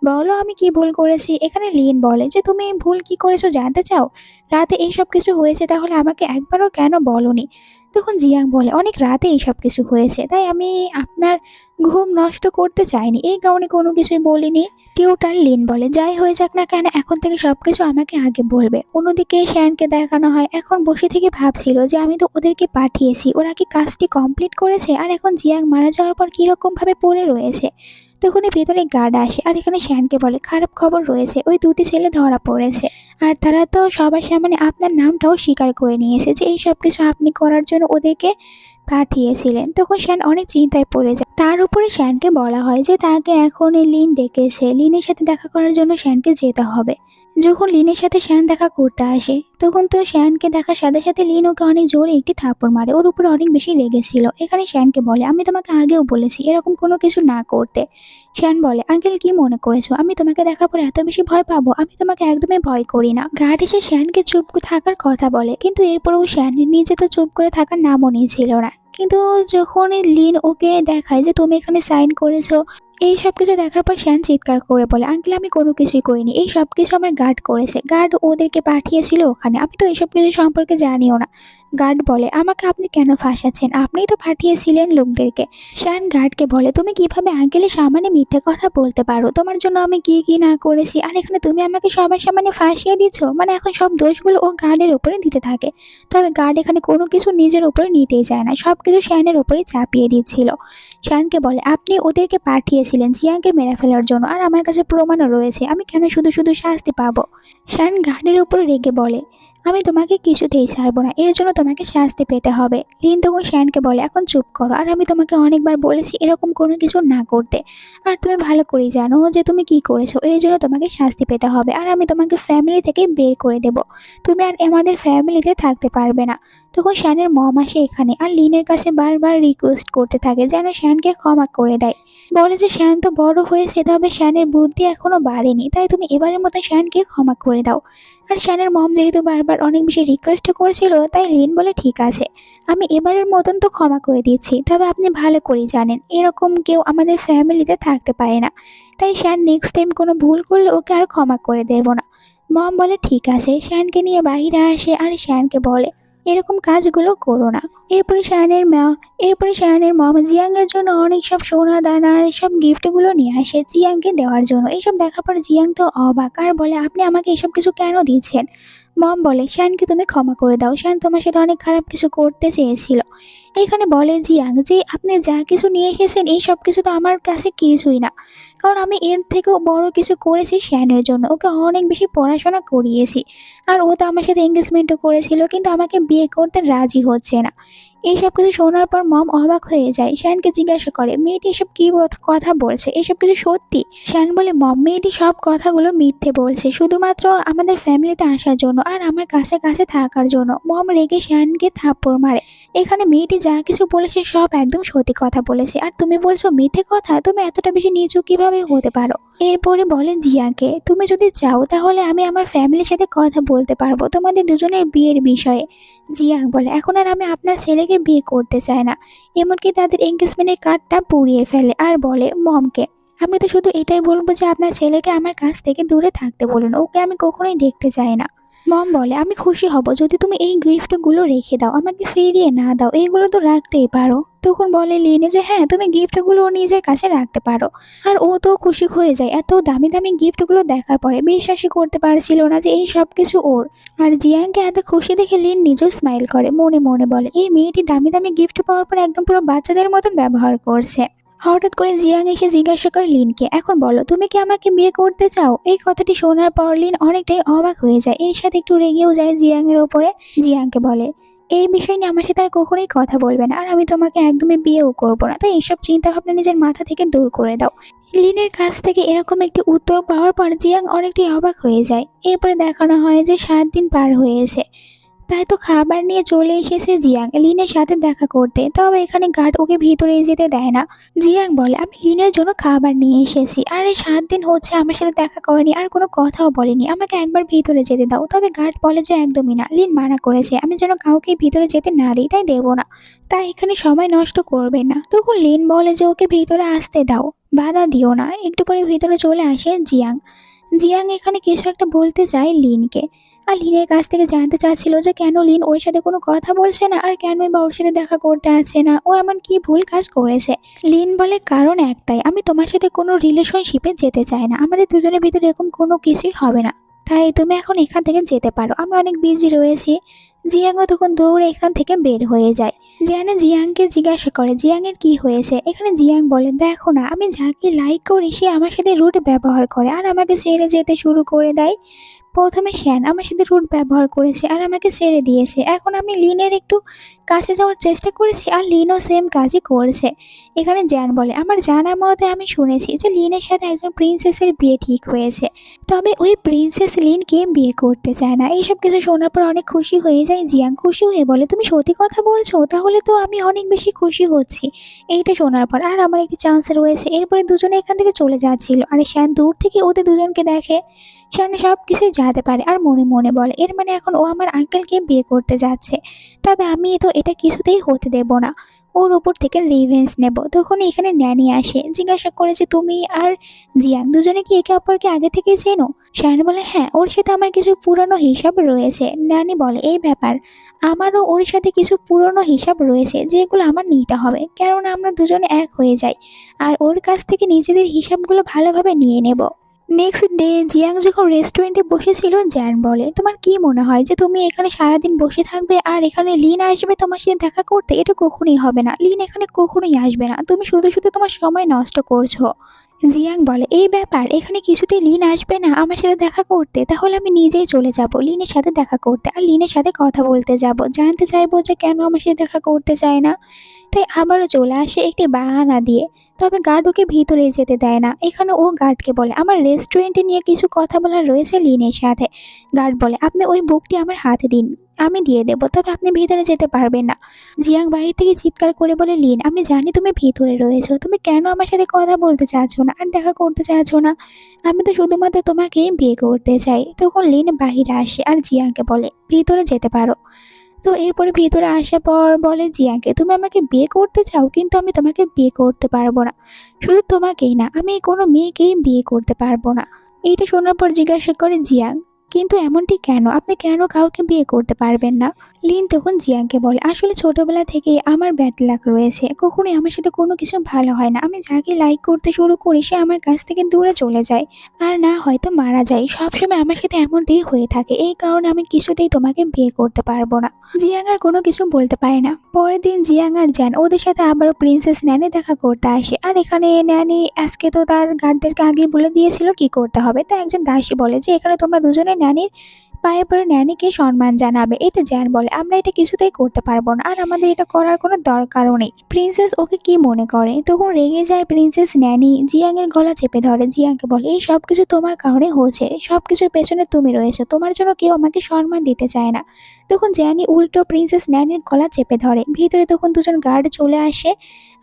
বলো আমি কি ভুল করেছি। এখানে লিন বলে যে তুমি ভুল কি করেছো জানতে চাও? রাতে এইসব কিছু হয়েছে, তাহলে আমাকে একবারও কেন বলনি? তখন জিয়াং বলে, অনেক রাতে এইসব কিছু হয়েছে, তাই আমি আপনার ঘুম নষ্ট করতে চাইনি, এই কারণে কোনো কিছুই বলিনি। টিউটার লিন বলে, যাই হয়ে যাক না কেন এখন থেকে সবকিছু আমাকে আগে বলবে। অন্যদিকে শ্যানকে দেখানো হয় এখন বসে থেকে ভাবছিল যে আমি তো ওদেরকে পাঠিয়েছি, ওরা কি কাজটি কমপ্লিট করেছে, আর এখন জিয়াং মারা যাওয়ার পর কিরকম ভাবে পড়ে রয়েছে। তখনই ভেতরে গার্ড আসে, আর এখানে শ্যানকে বলে, খারাপ খবর রয়েছে, ওই দুটি ছেলে ধরা পড়েছে, আর তারা তো সবার সামনে আপনার নামটাও স্বীকার করে নিয়েছে যে এই সব কিছু আপনি করার জন্য ওদেরকে পাঠিয়েছিলেন। তখন শ্যান অনেক চিন্তায় পড়ে যায়। তার উপরে শ্যানকে বলা হয় যে তাকে এখন এই লিন ডেকেছে, লিনের সাথে দেখা করার জন্য শ্যানকে যেতে হবে। যখন লিনের সাথে শ্যান দেখা করতে আসে তখন তো শ্যানকে দেখার সাথে সাথে লিন ওকে অনেক জোরে একটি থাপ্পড় মারে, ওর উপরে অনেক বেশি রেগেছিল। এখানে শ্যানকে বলে, আমি তোমাকে আগেও বলেছি এরকম কোনো কিছু না করতে। শ্যান বলে, আঙ্কেল কি মনে করেছো আমি তোমাকে দেখার পর এত বেশি ভয় পাবো? আমি তোমাকে একদমই ভয় করি না। গার্ড এসে শ্যানকে চুপ থাকার কথা বলে, কিন্তু এরপরেও শ্যান নিজে তো চুপ করে থাকার নামও নিয়েছিল না। কিন্তু যখন লিন ওকে দেখায় যে তুমি এখানে সাইন করেছো, এই সব কিছু দেখার পর শ্যান চিৎকার করে বলে, আঙ্কেল আমি কোনো কিছুই করিনি, এই সব কিছু আমার গার্ড করেছে, গার্ড ওদেরকে পাঠিয়েছিল ওখানে, আমি তো এইসব কিছু সম্পর্কে জানিও না। গার্ড বলে, আমাকে আপনি কেন ফাঁসাচ্ছেন, আপনিই তো পাঠিয়েছিলেন লোকদেরকে। শ্যান গার্ডকে বলে, তুমি কিভাবে আঙ্কেলের সামনে মিথ্যে কথা বলতে পারো? তোমার জন্য আমি কি কি না করেছি, আর এখানে তুমি আমাকে সবার সামনে ফাঁসিয়ে দিচ্ছ। মানে এখন সব দোষগুলো ও গার্ডের উপরে দিতে থাকে। তবে গার্ড এখানে কোনো কিছু নিজের উপরে নিতেই চায় না, সব কিছু শ্যানের উপরে চাপিয়ে দিচ্ছিল। শ্যানকে বলে, আপনি ওদেরকে পাঠিয়েছিলেন জিয়াংকে মেরে ফেলার জন্য, আর আমার কাছে প্রমাণও রয়েছে, আমি কেন শুধু শুধু শাস্তি পাবো? শ্যান গার্ডের উপর রেগে বলে, আমি তোমাকে কিছুতেই ছাড়বো না, এর জন্য তোমাকে শাস্তি পেতে হবে। লিন তখন শ্যানকে বলে, এখন চুপ করো, আর আমি তোমাকে অনেকবার বলেছি এরকম কোনো কিছু না করতে, আর তুমি ভালো করেই জানো যে তুমি কি করেছো, এর জন্য তোমাকে শাস্তি পেতে হবে, আর আমি তোমাকে ফ্যামিলি থেকে বের করে দেব, তুমি আর আমাদের ফ্যামিলিতে থাকতে পারবে না। তখন শ্যানের মম আসে এখানে, আর লিনের কাছে বারবার রিকোয়েস্ট করতে থাকে যেন শ্যানকে ক্ষমা করে দেয়। বলে যে শ্যান তো বড় হয়েছে, তবে শ্যানের বুদ্ধি এখনো বাড়েনি, তাই তুমি এবারের মতো শ্যানকে ক্ষমা করে দাও। আর শ্যানের মম যেহেতু বারবার অনেক বেশি রিকোয়েস্ট করেছিল, তাই লিন বলে, ঠিক আছে আমি এবারের মতন তো ক্ষমা করে দিচ্ছি, তবে আপনি ভালো করেই জানেন এরকম কেউ আমাদের ফ্যামিলিতে থাকতে পারে না, তাই শ্যান নেক্সট টাইম কোনো ভুল করলে ওকে আর ক্ষমা করে দেব না। মম বলে, ঠিক আছে। শ্যানকে নিয়ে বাইরে আসে, আর শ্যানকে বলে, এরকম কাজগুলো করো না। এরপরে শায়ানের মম জিয়াং এর জন্য অনেক সব সোনা দানা আর সব গিফটগুলো নিয়ে আসে জিয়াংকে দেওয়ার জন্য। এইসব দেখার পর জিয়াং তো অবাক, আর বলে, আপনি আমাকে এসব কিছু কেন দিচ্ছেন? মম বলে, "শানকে তুমি ক্ষমা করে দাও। শান তোমার সাথে অনেক খারাপ কিছু করতে চেয়েছিল।" এখানে বলে জিয়াং যে, "আপনি যা কিছু নিয়ে এসেছেন এই সব কিছু তো আমার কাছে কিছুই না। কারণ আমি এর থেকেও বড় কিছু করেছি শ্যানের জন্য। ওকে অনেক বেশি পড়াশোনা করিয়েছি। আর ও তো আমার সাথে এনগেজমেন্টও করেছিল কিন্তু আমাকে বিয়ে করতে রাজি হচ্ছে না।" এইসব কিছু শোনার পর মম অবাক হয়ে যায়। শানকে জিজ্ঞাসা করে, "মেয়েটি এসব কি কথা বলছে? এসব কিছু সত্যি?" শান বলে, "মম, মেয়েটি সব কথাগুলো মিথ্যে বলছে শুধুমাত্র আমাদের ফ্যামিলিতে আসার জন্য আর আমার কাছে কাছে থাকার জন্য।" মম রেগে শানকে থাপ্পড় মারে। এখানে মেয়েটি যা কিছু বলেছে সব একদম সত্যি কথা বলেছে আর তুমি বলছো মিথ্যে কথা? তুমি এতটা বেশি নিচু কিভাবে হতে পারো? এরপরে বলে জিয়াকে, "তুমি যদি চাও তাহলে আমি আমার ফ্যামিলির সাথে কথা বলতে পারবো তোমাদের দুজনের বিয়ের বিষয়ে।" জিয়াং বলে, "এখন আর আমি আপনার ছেলেকে বিয়ে করতে চাই না।" এমনকি তাদের এঙ্গেজমেন্টের কার্ডটা পুড়িয়ে ফেলে আর বলে মমকে, "আমি তো শুধু এটাই বলবো যে আপনার ছেলেকে আমার কাছ থেকে দূরে থাকতে বলুন, ওকে আমি কখনোই দেখতে চাই না।" মম বলে, "আমি খুশি হব যদি তুমি এই গিফটগুলো রেখে দাও, আমাকে ফিরিয়ে না দাও, এইগুলো তো রাখতেই পারো।" তখন বলে লিনে যে, "হ্যাঁ, তুমি গিফটগুলো ও নিজের কাছে রাখতে পারো।" আর ও তো খুশি হয়ে যায়। এত দামি দামি গিফটগুলো দেখার পরে বিশ্বাসই করতে পারছিল না যে এই সব কিছু ওর। আর জিয়াংকে এত খুশি দেখে লিন নিজেও স্মাইল করে, মনে মনে বলে, "এই মেয়েটি দামি দামি গিফট পাওয়ার পর একদম পুরো বাচ্চাদের মতন ব্যবহার করছে।" হঠাৎ করে জিয়াং এসে জিজ্ঞাসা করে লিনকে, "এখন বলো, তুমি কি আমাকে বিয়ে করতে চাও?" এই কথাটি শোনার পর লিন অনেকটাই অবাক হয়ে যায়, এর সাথে একটু রেগেও যায় জিয়াং এর ওপরে। জিয়াংকে বলে, "এই বিষয় নিয়ে আমার সাথে আর কখনোই কথা বলবে না আর আমি তোমাকে একদমই বিয়েও করবো না, তাই এসব চিন্তা ভাবনা নিজের মাথা থেকে দূর করে দাও।" লিনের কাছ থেকে এরকম একটি উত্তর পাওয়ার পর জিয়াং অনেকটাই অবাক হয়ে যায়। এরপরে দেখানো হয় যে 7 দিন পার হয়েছে, তাই তো খাবার নিয়ে চলে এসেছে জিয়াং লিনের সাথে দেখা করতে। তবে এখানে গার্ড ওকে ভিতরে যেতে দেয় না। জিয়াং বলে, "আমি লিনের জন্য খাবার নিয়ে এসেছি আর এই 7 দিন হচ্ছে আমার সাথে দেখা করেনি আর কোনো কথাও বলেনি, আমাকে একবার ভিতরে যেতে দাও।" তবে গার্ড বলে যে একদমই না, লিন মানা করেছে আমি যেন কাউকে ভিতরে যেতে না দিই, তাই দেবো না, তাই এখানে সময় নষ্ট করবে না। তখন লিন বলে যে ওকে ভিতরে আসতে দাও, বাধা দিও না। একটু পরে ভিতরে চলে আসে জিয়াং। জিয়াং এখানে কিছু একটা বলতে চায় লিনকে আর লিনের কাছ থেকে জানতে চাচ্ছিল যে কেন লিন ওর সাথে কোনো কথা বলছে না আর কেনই বা ওর সাথে দেখা করতে আসছে না, ও এমন কি ভুল কাজ করেছে। লিন বলে, "কারণ একটাই, আমি তোমার সাথে কোনো রিলেশনশিপে যেতে চাই না, আমাদের দুজনের ভিতরে এরকম কোনো কিছুই হবে না, তাই তুমি এখন এখান থেকে যেতে পারো, আমি অনেক বিজি রয়েছি।" জিয়াংও তখন দৌড়ে এখান থেকে বের হয়ে যায়। জিয়ানে জিয়াংকে জিজ্ঞাসা করে জিয়াংয়ের কি হয়েছে। এখানে জিয়াং বলে, "দেখো না, আমি যাকে লাইক করি সে আমার সাথে রুড ব্যবহার করে আর আমাকে ছেড়ে যেতে শুরু করে দেয়। প্রথমে শ্যান আমার সাথে রুড ব্যবহার করেছে আর আমাকে ছেড়ে দিয়েছে, এখন আমি লিনের একটু কাছে যাওয়ার চেষ্টা করেছি আর লিনও সেম কাজই করেছে।" এখানে জ্যান বলে, "আমার জানা মতে আমি শুনেছি যে লিনের সাথে একজন প্রিন্সেসের বিয়ে ঠিক হয়েছে, তবে ওই প্রিন্সেস লিনকে বিয়ে করতে চায় না।" এইসব কিছু শোনার পর অনেক খুশি হয়ে যায় জিয়াং। খুশি হয়ে বলে, "তুমি সত্যি কথা বলছো? তাহলে তো আমি অনেক বেশি খুশি হচ্ছি এইটা শোনার পর, আর আমার একটি চান্স রয়েছে।" এরপরে দুজনে এখান থেকে চলে যাচ্ছিল আর শ্যান দূর থেকে ওদের দুজনকে দেখে। শান সব কিছুই জানতে পারে আর মনে মনে বলে, "এর মানে এখন ও আমার আঙ্কেলকে বিয়ে করতে যাচ্ছে, তবে আমি তো এটা কিছুতেই হতে দেব না, ওর উপর থেকে রিভেঞ্জ নেব।" তখন এখানে ন্যানি আসে, জিজ্ঞাসা করে যে, "তুমি আর জিয়াং দুজনে কি একে অপরকে আগে থেকে চেনো?" শান বলে, "হ্যাঁ, ওর সাথে আমার কিছু পুরানো হিসাব রয়েছে।" ন্যানি বলে, "এই ব্যাপার, আমারও ওর সাথে কিছু পুরনো হিসাব রয়েছে যেগুলো আমার নিতে হবে, কেননা আমরা দুজনে এক হয়ে যাই আর ওর কাছ থেকে নিজেদের হিসাবগুলো ভালোভাবে নিয়ে নেব।" নেক্সট ডে জিয়াং যখন রেস্টুরেন্টে বসেছিল, জ্যান বলে, "তোমার কি মনে হয় যে তুমি এখানে সারাদিন বসে থাকবে আর এখানে লিন আসবে তোমার সাথে দেখা করতে? এটা কখনোই হবে না, লিন এখানে কখনোই আসবে না, তুমি শুধু শুধু তোমার সময় নষ্ট করছো।" জিয়াং বলে, "এই ব্যাপার, এখানে কিছুতেই লিন আসবে না আমার সাথে দেখা করতে, তাহলে আমি নিজেই চলে যাব লিনের সাথে দেখা করতে আর লিনের সাথে কথা বলতে যাব, জানতে চাইবো যে কেন আমার সাথে দেখা করতে চায় না।" তাই আবারও চলে আসে একটি বাহানা দিয়ে। তবে গার্ড ওকে ভিতরে যেতে দেয় না। এখানে ও গার্ডকে বলে, "আমার রেস্টুরেন্টে নিয়ে কিছু কথা বলার রয়েছে লিনের সাথে।" গার্ড বলে, "আপনি ওই বুকটি আমার হাতে দিন, আমি দিয়ে দেবো, তবে আপনি ভিতরে যেতে পারবেন না।" জিয়াং বাইরে থেকে চিৎকার করে বলে, "লিন, আমি জানি তুমি ভিতরে রয়েছো, তুমি কেন আমার সাথে কথা বলতে চাচ্ছো না আর দেখা করতে চাচ্ছো না? আমি তো শুধুমাত্র তোমাকেই বিয়ে করতে চাই।" তখন লিন বাহিরে আসে আর জিয়াংকে বলে, "ভিতরে যেতে পারো।" তো এরপরে ভিতরে আসার পর বলে জিয়াকে, "তুমি আমাকে বিয়ে করতে চাও, কিন্তু আমি তোমাকে বিয়ে করতে পারবো না, শুধু তোমাকেই না, আমি কোনো মেয়েকেই বিয়ে করতে পারবো না।" এইটা শোনার পর জিজ্ঞাসা করে জিয়াং, কিন্তু এমনটি কেন? আপনি কেন কাউকে বিয়ে করতে পারবেন না? লিন তখন জিয়াংকে বলে, আসলে ছোটবেলা থেকেই আমার ব্যাড লাক রয়েছে। কখনোই আমার সাথে কোনো কিছু ভালো হয় না। আমি যাকে লাইক করতে শুরু করি সে আমার কাছ থেকে দূরে চলে যায়। আর না হয়তো মারা যায়। সবসময় আমার সাথে এমনটাই হয়ে থাকে। এই কারণে আমি কিছুতেই তোমাকে বিয়ে করতে পারবো না। জিয়াং আর কোনো কিছু বলতে পারে না। পরের দিন জিয়াং আর জ্যান ওদের সাথে আবারও প্রিন্সেস ন্যানি দেখা করতে আসে। আর এখানে ন্যানি আজকে তো তার গার্ডদেরকে আগেই বলে দিয়েছিল কি করতে হবে। তাই একজন দাসী বলে যে এখানে তোমরা দুজনে ন্যানির পায়ে পড়ে ন্যানিকে সম্মান জানাবে। এতে জ্যান বলে, আমরা এটা কিছুতেই করতে পারবো না, আর আমাদের এটা করার কোনো দরকারও নেই। প্রিন্সেস ওকে কি মনে করে? তখন রেগে যায় প্রিন্সেস ন্যানি জিয়াং এর গলা চেপে ধরে। জিয়াংকে বলে, এই সব কিছু তোমার কারণে হয়েছে, সব কিছুর পেছনে তুমি রয়েছো, তোমার জন্য কেউ আমাকে সম্মান দিতে চায় না। তখন জ্যানি উল্টো প্রিন্সেস ন্যানির গলা চেপে ধরে। ভিতরে তখন দুজন গার্ড চলে আসে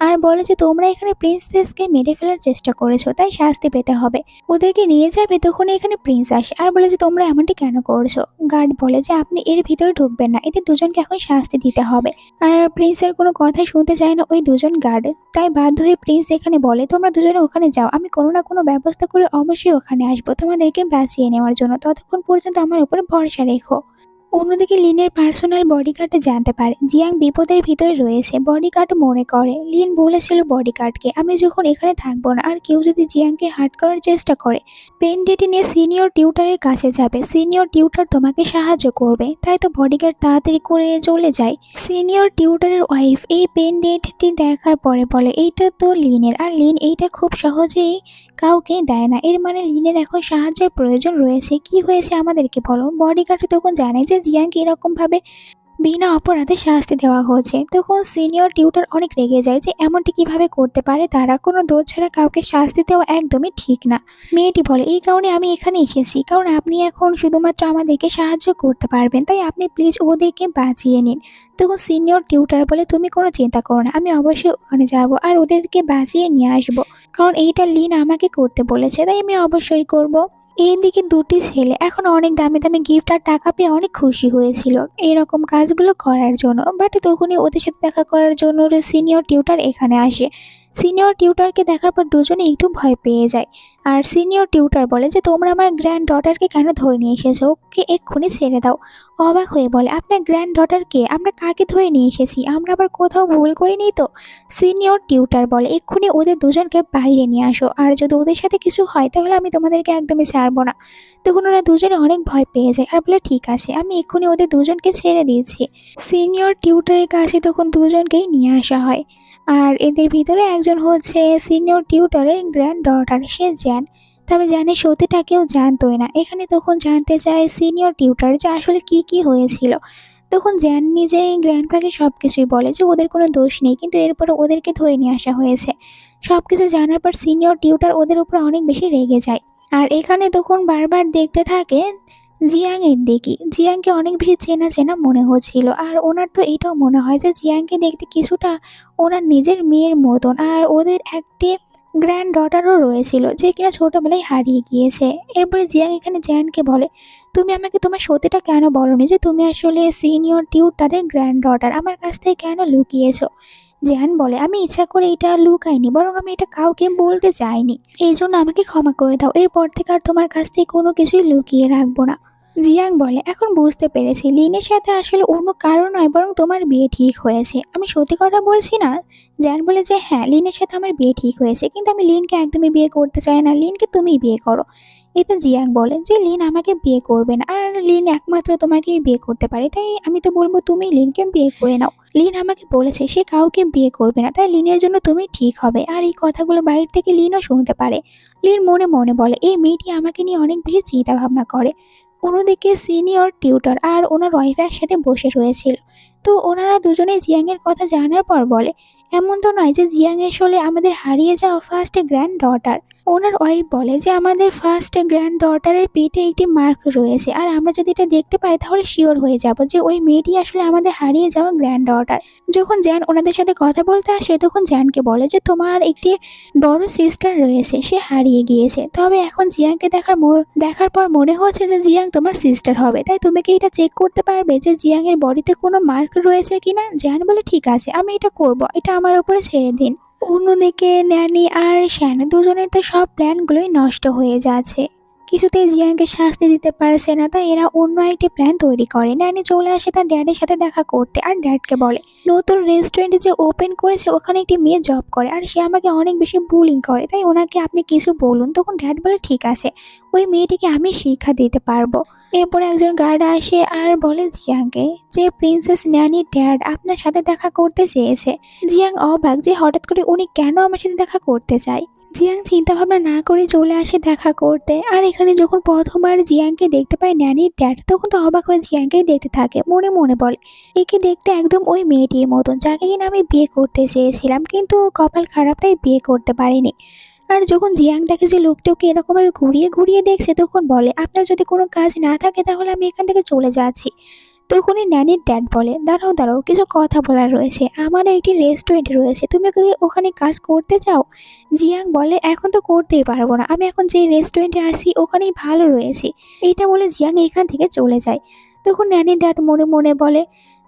আর বলে যে তোমরা এখানে প্রিন্সেসকে মেরে ফেলার চেষ্টা করেছো, তাই শাস্তি পেতে হবে। ওদেরকে নিয়ে যাবে। তখন এখানে প্রিন্স আসে আর বলে যে তোমরা এমনটি কেন করছো। গার্ড বলে যে আপনি এর ভিতরে ঢুকবেন না, এদের দুজনকে এখন শাস্তি দিতে হবে। আর প্রিন্সের কোনো কথাই শুনতে চায় না ওই দুজন গার্ড। তাই বাধ্য হয়ে প্রিন্স এখানে বলে, তোমরা দুজনে ওখানে যাও, আমি কোনো না কোনো ব্যবস্থা করে অবশ্যই ওখানে আসবো তোমাদেরকে বাঁচিয়ে নেওয়ার জন্য। ততক্ষণ পর্যন্ত আমার উপরে ভরসা রেখো। অন্যদিকে লিনের পার্সোনাল বডিগার্ডে জানতে পারে জিয়াং বিপদের ভিতরে রয়েছে। বডিগার্ড মনে করে লিন বলেছিল বডিগার্ডকে, আমি যখন এখানে থাকবো না আর কেউ যদি জিয়াংকে হার্ট করার চেষ্টা করে পেন ডেটি নিয়ে সিনিয়র টিউটারের কাছে যাবে, সিনিয়র টিউটার তোমাকে সাহায্য করবে। তাই তো বডিগার্ড তাড়াতাড়ি করে চলে যায়। সিনিয়র টিউটারের ওয়াইফ এই পেন ডেটটি দেখার পরে বলে এইটা তো লিনের, আর লিন এইটা খুব সহজেই কাউকে দেয় না। এর মানে লিনের এখন সাহায্যের প্রয়োজন রয়েছে। কি হয়েছে আমাদেরকে বলো। বডিগার্ড তখন জানে যে জিয়াংকে এরকম ভাবে বিনা অপরাধে শাস্তি দেওয়া হয়েছে। তখন সিনিয়র টিউটর অনেক রেগে যায় যে এমনটি কিভাবে করতে পারে তারা, কোনো দোষ ছাড়া কাউকে শাস্তি দেওয়া একদমই ঠিক না। মেয়েটি বলে, এই কারণে আমি এখানে এসেছি, কারণ আপনি এখন শুধুমাত্র আমাদেরকে সাহায্য করতে পারবেন, তাই আপনি প্লিজ ওদেরকে বাঁচিয়ে নিন। তখন সিনিয়র টিউটার বলে, তুমি কোনো চিন্তা করো না, আমি অবশ্যই ওখানে যাব আর ওদেরকে বাঁচিয়ে নিয়ে আসবো, কারণ এইটা লিন আমাকে করতে বলেছে, তাই আমি অবশ্যই করব। এইদিকে দুটি ছেলে এখন অনেক দামি দামি গিফট আর টাকা পেয়ে অনেক খুশি হয়েছিল এরকম কাজগুলো করার জন্য। বাট তখনই ওদের সাথে দেখা করার জন্য সিনিয়র টিউটার এখানে আসে। সিনিয়র টিউটারকে দেখার পর দুজনে একটু ভয় পেয়ে যায়। আর সিনিয়র টিউটার বলে যে তোমরা আমার গ্র্যান্ড ডটারকে কেন ধরে নিয়ে এসেছো, ওকে এক্ষুনি ছেড়ে দাও। অবাক হয়ে বলে, আপনার গ্র্যান্ড ডটারকে? আমরা কাকে ধরে নিয়ে এসেছি? আমরা আবার কোথাও ভুল করিনি তো। সিনিয়র টিউটার বলে, এক্ষুনি ওদের দুজনকে বাইরে নিয়ে আসো, আর যদি ওদের সাথে কিছু হয় তাহলে আমি তোমাদেরকে একদমই ছাড়বো না। তখন ওরা দুজনে অনেক ভয় পেয়ে যায় আর বলে, ঠিক আছে, আমি এক্ষুনি ওদের দুজনকে ছেড়ে দিয়েছি। সিনিয়র টিউটারের কাছে তখন দুজনকেই নিয়ে আসা হয়। আর এদের ভিতরে একজন হচ্ছে সিনিয়র টিউটারের গ্র্যান্ড ডটার, সে জ্যান। তবে জ্যানের সত্যিটা কেউ জানতোই না। এখানে তখন জানতে চায় সিনিয়র টিউটার যে আসলে কি কি হয়েছিল। তখন জ্যান নিজেই গ্র্যান্ডপাকে সব কিছুই বলে যে ওদের কোনো দোষ নেই, কিন্তু এরপরে ওদেরকে ধরে নিয়ে আসা হয়েছে। সব কিছু জানার পর সিনিয়র টিউটার ওদের উপর অনেক বেশি রেগে যায়। আর এখানে তখন বারবার দেখতে থাকে জিয়াং এর দিকে। জিয়াংকে অনেক বেশি চেনা চেনা মনে হচ্ছিল, আর ওনার তো এটাও মনে হয় যে জিয়াংকে দেখতে কিছুটা ওনার নিজের মেয়ের মতন। আর ওদের একটি গ্র্যান্ড ডটারও রয়েছিল যে কিনা ছোটবেলায় হারিয়ে গিয়েছে। এরপরে জিয়াং এখানে জ্যানকে বলে, তুমি আমাকে তোমার সত্যিটা কেন বলনি যে তুমি আসলে সিনিয়র টিউটারের গ্র্যান্ড ডটার, আমার কাছ থেকে কেন লুকিয়েছো? জ্যান বলে, আমি ইচ্ছা করে এটা লুকাইনি, বরং আমি এটা কাউকে বলতে চাইনি, এই জন্য আমাকে ক্ষমা করে দাও। এরপর থেকে আর তোমার কাছ থেকে কোনো কিছুই লুকিয়ে রাখবো না। জিয়াং বলে, এখন বুঝতে পেরেছি লিনের সাথে আসলে অন্য কারণ নয়, বরং তোমার বিয়ে ঠিক হয়েছে। আমি সত্যি কথা বলছি না? জ্যান বলে যে হ্যাঁ, লিনের সাথে আমার বিয়ে ঠিক হয়েছে, কিন্তু আমি লিনকে একদমই বিয়ে করতে চাই না, লিনকে তুমিই বিয়ে করো। এতে জিয়াং বলে যে লিন আমাকে বিয়ে করবে না, আর লিন একমাত্র তোমাকেই বিয়ে করতে পারে, তাই আমি তো বলবো তুমি লিনকে বিয়ে করে নাও। লিন আমাকে বলেছে সে কাউকে বিয়ে করবে না, তাই লিনের জন্য তুমি ঠিক হবে। আর এই কথাগুলো বাইরে থেকে লিনও শুনতে পারে। লিন মনে মনে বলে, এই মেয়েটি আমাকে নিয়ে অনেক বেশি চিন্তা ভাবনা করে। অন্যদিকে সিনিয়র টিউটর আর ওনার ওয়াইফ একসাথে বসে রয়েছিল। তো ওনারা দুজনেই জিয়াংয়ের কথা জানার পর বলে, এমন তো নয় যে জিয়াং আসলে আমাদের হারিয়ে যাওয়া ফার্স্ট গ্র্যান্ড ডটার। ওনার ওয়াইফ বলে যে আমাদের ফার্স্ট গ্র্যান্ড ডটারের পেটে একটি মার্ক রয়েছে, আর আমরা যদি এটা দেখতে পাই তাহলে শিওর হয়ে যাব যে ওই মেয়েটি আসলে আমাদের হারিয়ে যাওয়া গ্র্যান্ড ডটার। যখন জ্যান ওনাদের সাথে কথা বলতে আসে তখন জ্যানকে বলে যে তোমার একটি বড় সিস্টার রয়েছে, সে হারিয়ে গিয়েছে, তবে এখন জিয়াংকে দেখার পর মনে হচ্ছে যে জিয়াং তোমার সিস্টার হবে, তাই তুমি কি এটা চেক করতে পারবে যে জিয়াং এর বডিতে কোনো মার্ক রয়েছে কিনা? জ্যান বলে, ঠিক আছে, আমি এটা করব, এটা আমার উপরে ছেড়ে দিন। অন্যদিকে ন্যানি আর শ্যান দুজনের তো সব প্ল্যানগুলোই নষ্ট হয়ে যাচ্ছে। কিছুতেই জিয়াংকে শাস্তি দিতে পারছে না, তাই এরা অন্য একটি প্ল্যান তৈরি করে। ন্যানি চলে আসে তার ড্যাডের সাথে দেখা করতে আর ড্যাডকে বলে নতুন রেস্টুরেন্ট যে ওপেন করেছে ওখানে একটি মেয়ে জব করে আর সে আমাকে অনেক বেশি বুলিং করে, তাই ওনাকে আপনি কিছু বলুন। তখন ড্যাড বলে ঠিক আছে, ওই মেয়েটিকে আমি শিক্ষা দিতে পারবো। এরপরে একজন গার্ড আসে আর বলে জিয়াংকে যে প্রিন্সেস ন্যানির ড্যাড আপনার সাথে দেখা করতে চেয়েছে। জিয়াং অবাক যে হঠাৎ করে উনি কেন আমার সাথে দেখা করতে চায়। জিয়াং চিন্তা ভাবনা না করে চলে আসে দেখা করতে। আর এখানে যখন প্রথমবার জিয়াংকে দেখতে পায় ন্যানির ড্যাড, তখন তো অবাক হয়ে জিয়াংকেই দেখতে থাকে। মনে মনে বলে একে দেখতে একদম ওই মেয়েটির মতন যাকে কিনা আমি বিয়ে করতে চেয়েছিলাম, কিন্তু কপাল খারাপ তাই বিয়ে করতে পারিনি। আর যখন জিয়াং দেখে যে লোকটি ওকে এরকমভাবে ঘুরিয়ে ঘুরিয়ে দেখছে, তখন বলে আপনার যদি কোনো কাজ না থাকে তাহলে আমি এখান থেকে চলে যাচ্ছি। তখনই ন্যানির ড্যাড বলে দাঁড়াও দাঁড়াও, কিছু কথা বলার রয়েছে, আমারও একটি রেস্টুরেন্ট রয়েছে, তুমি কি ওখানে কাজ করতে চাও? জিয়াং বলে এখন তো করতেই পারবো না, আমি এখন যে রেস্টুরেন্টে আসি ওখানেই ভালো রয়েছি। এইটা বলে জিয়াং এখান থেকে চলে যায়। তখন ন্যানির ড্যাড মনে মনে বলে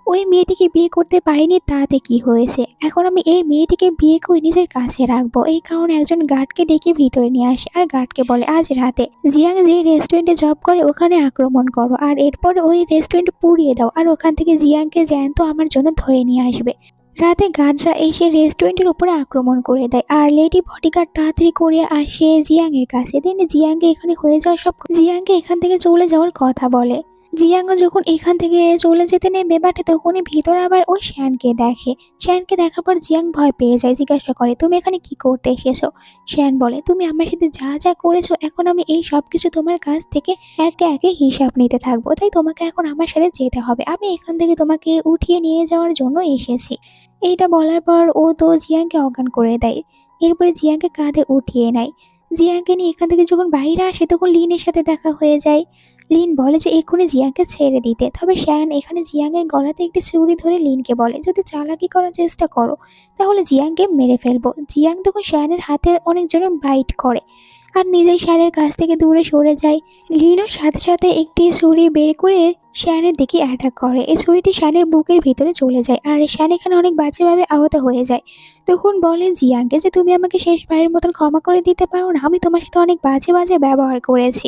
ওই মেয়েটিকে বিয়ে করতে পারিনি তাতে কি হয়েছে, এখন আমি এই মেয়েটিকে বিয়ে করে নিজের কাছে রাখবো। এই কারণে একজন গার্ডকে ডেকে ভিতরে নিয়ে আসে আর গার্ডকে বলে আজ রাতে জিয়াং যে রেস্টুরেন্টে জব করে ওখানে আক্রমণ করো আর এরপরে ওই রেস্টুরেন্ট পুড়িয়ে দাও আর ওখান থেকে জিয়াংকে জ্যান্ত আমার জন্য ধরে নিয়ে আসবে। রাতে গার্ডরা এসে রেস্টুরেন্টের উপরে আক্রমণ করে দেয় আর লেডি বডিগার্ড তাড়াতাড়ি করে আসে জিয়াং এর কাছে। দেন জিয়াংকে এখানে হয়ে যাওয়া সব জিয়াংকে এখান থেকে চলে যাওয়ার কথা বলে। জিয়াংও যখন এখান থেকে চলে যেতে নেবে বাট তখনই ভিতরে আবার ওই শ্যানকে দেখে। শ্যানকে দেখার পর জিয়াং ভয় পেয়ে যায়, জিজ্ঞাসা করে তুমি এখানে কি করতে এসেছো? শ্যান বলে তুমি আমার সাথে যা যা করেছো এখন আমি এই সব কিছু তোমার কাছ থেকে একে একে হিসাব নিতে থাকবো, তাই তোমাকে এখন আমার সাথে যেতে হবে, আমি এখান থেকে তোমাকে উঠিয়ে নিয়ে যাওয়ার জন্য এসেছি। এইটা বলার পর ও তো জিয়াংকে অজ্ঞান করে দেয়। এরপরে জিয়াংকে কাঁধে উঠিয়ে নেয়। জিয়াংকে নিয়ে এখান থেকে যখন বাইরে আসে তখন লিনের সাথে দেখা হয়ে যায়। লিন বলে যে এক্ষুনি জিয়াংকে ছেড়ে দিতে, তবে শ্যান এখানে জিয়াংয়ের গলাতে একটি ছুরি ধরে লিনকে বলে যদি চালাকি করার চেষ্টা করো তাহলে জিয়াংকে মেরে ফেলবো। জিয়াং তখন শ্যানের হাতে অনেক জোরে বাইট করে আর নিজেই শ্যানের কাছ থেকে দূরে সরে যায়। লিনও সাথে সাথে একটি ছুরি বের করে শ্যানের দিকে অ্যাটাক করে। এই ছুরিটি শ্যানের বুকের ভিতরে চলে যায় আর শ্যান এখানে অনেক বাজেভাবে আহত হয়ে যায়। তখন বলে জিয়াংকে যে তুমি আমাকে শেষবারের মতন ক্ষমা করে দিতে পারো না, আমি তোমার সাথে অনেক বাজে বাজে ব্যবহার করেছি,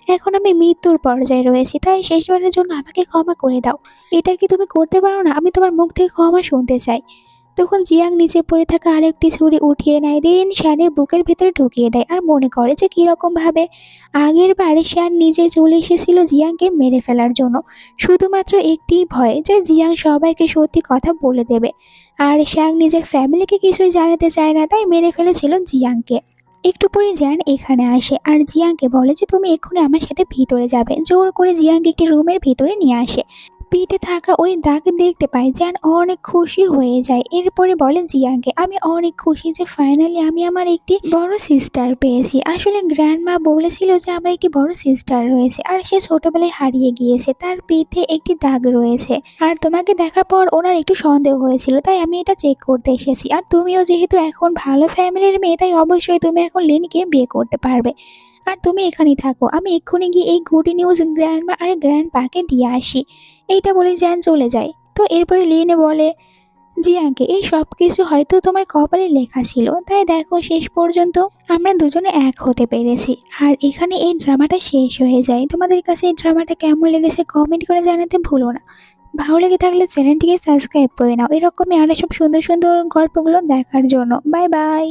এখন আমি মৃত্যুর পর্যায়ে রয়েছি, তাই শেষবারের জন্য আমাকে ক্ষমা করে দাও। এটা কি তুমি করতে পারো না? আমি তোমার মুখ থেকে ক্ষমা শুনতে চাই। তখন জিয়াং নিচে পড়ে থাকা আরেকটি ছুরি উঠিয়ে নেয়, দেন শ্যানের বুকের ভেতরে ঢুকিয়ে দেয় আর মনে করে যে কিরকম ভাবে আগের বারে শ্যান নিজে চলে এসেছিল জিয়াংকে মেরে ফেলার জন্য, শুধুমাত্র একটি ভয়ে যে জিয়াং সবাইকে সত্যি কথা বলে দেবে। আর শ্যাং নিজের ফ্যামিলিকে কিছুই জানাতে চায় না, তাই মেরে ফেলেছিল জিয়াংকে। একটু পরে জ্যান এখানে আসে আর জিয়াংকে বলে যে তুমি এক্ষুনি আমার সাথে ভিতরে যাবে। জোর করে জিয়াংকে একটি রুমের ভিতরে নিয়ে আসে। পিঠে থাকা ওই দাগ দেখতে পাই, জ্যান অনেক খুশি হয়ে যায়। এরপরে বলে জিয়াংকে আমি অনেক খুশি যে ফাইনালি আমি আমার একটি বড় সিস্টার পেয়েছি। আসলে গ্র্যান্ডমা বলেছিল যে আমার একটি বড় সিস্টার রয়েছে আর সে ছোটবেলায় হারিয়ে গিয়েছে, তার পিঠে একটি দাগ রয়েছে আর তোমাকে দেখার পর ওনার একটু সন্দেহ হয়েছিল, তাই আমি এটা চেক করতে এসেছি। আর তুমিও যেহেতু এখন ভালো ফ্যামিলির মেয়ে, তাই অবশ্যই তুমি এখন লিনকে বিয়ে করতে পারবে। আর তুমি এখানেই থাকো, আমি এক্ষুনি গিয়ে এই গুড নিউজ গ্র্যান্ডমা আর গ্র্যান্ডপাকে দিয়ে আসি। এইটা বলে জ্যান চলে যায়। তো এরপরে লিন বলে জিয়াংকে এই সব কিছু হয়তো তোমার কপালে লেখা ছিল, তাই দেখো শেষ পর্যন্ত আমরা দুজনে এক হতে পেরেছি। আর এখানে এই ড্রামাটা শেষ হয়ে যায়। তোমাদের কাছে এই ড্রামাটা কেমন লেগেছে কমেন্ট করে জানাতে ভুলো না। ভালো লেগে থাকলে চ্যানেলটিকে সাবস্ক্রাইব করে নাও এরকমই আরো সব সুন্দর সুন্দর গল্পগুলো দেখার জন্য। Bye bye.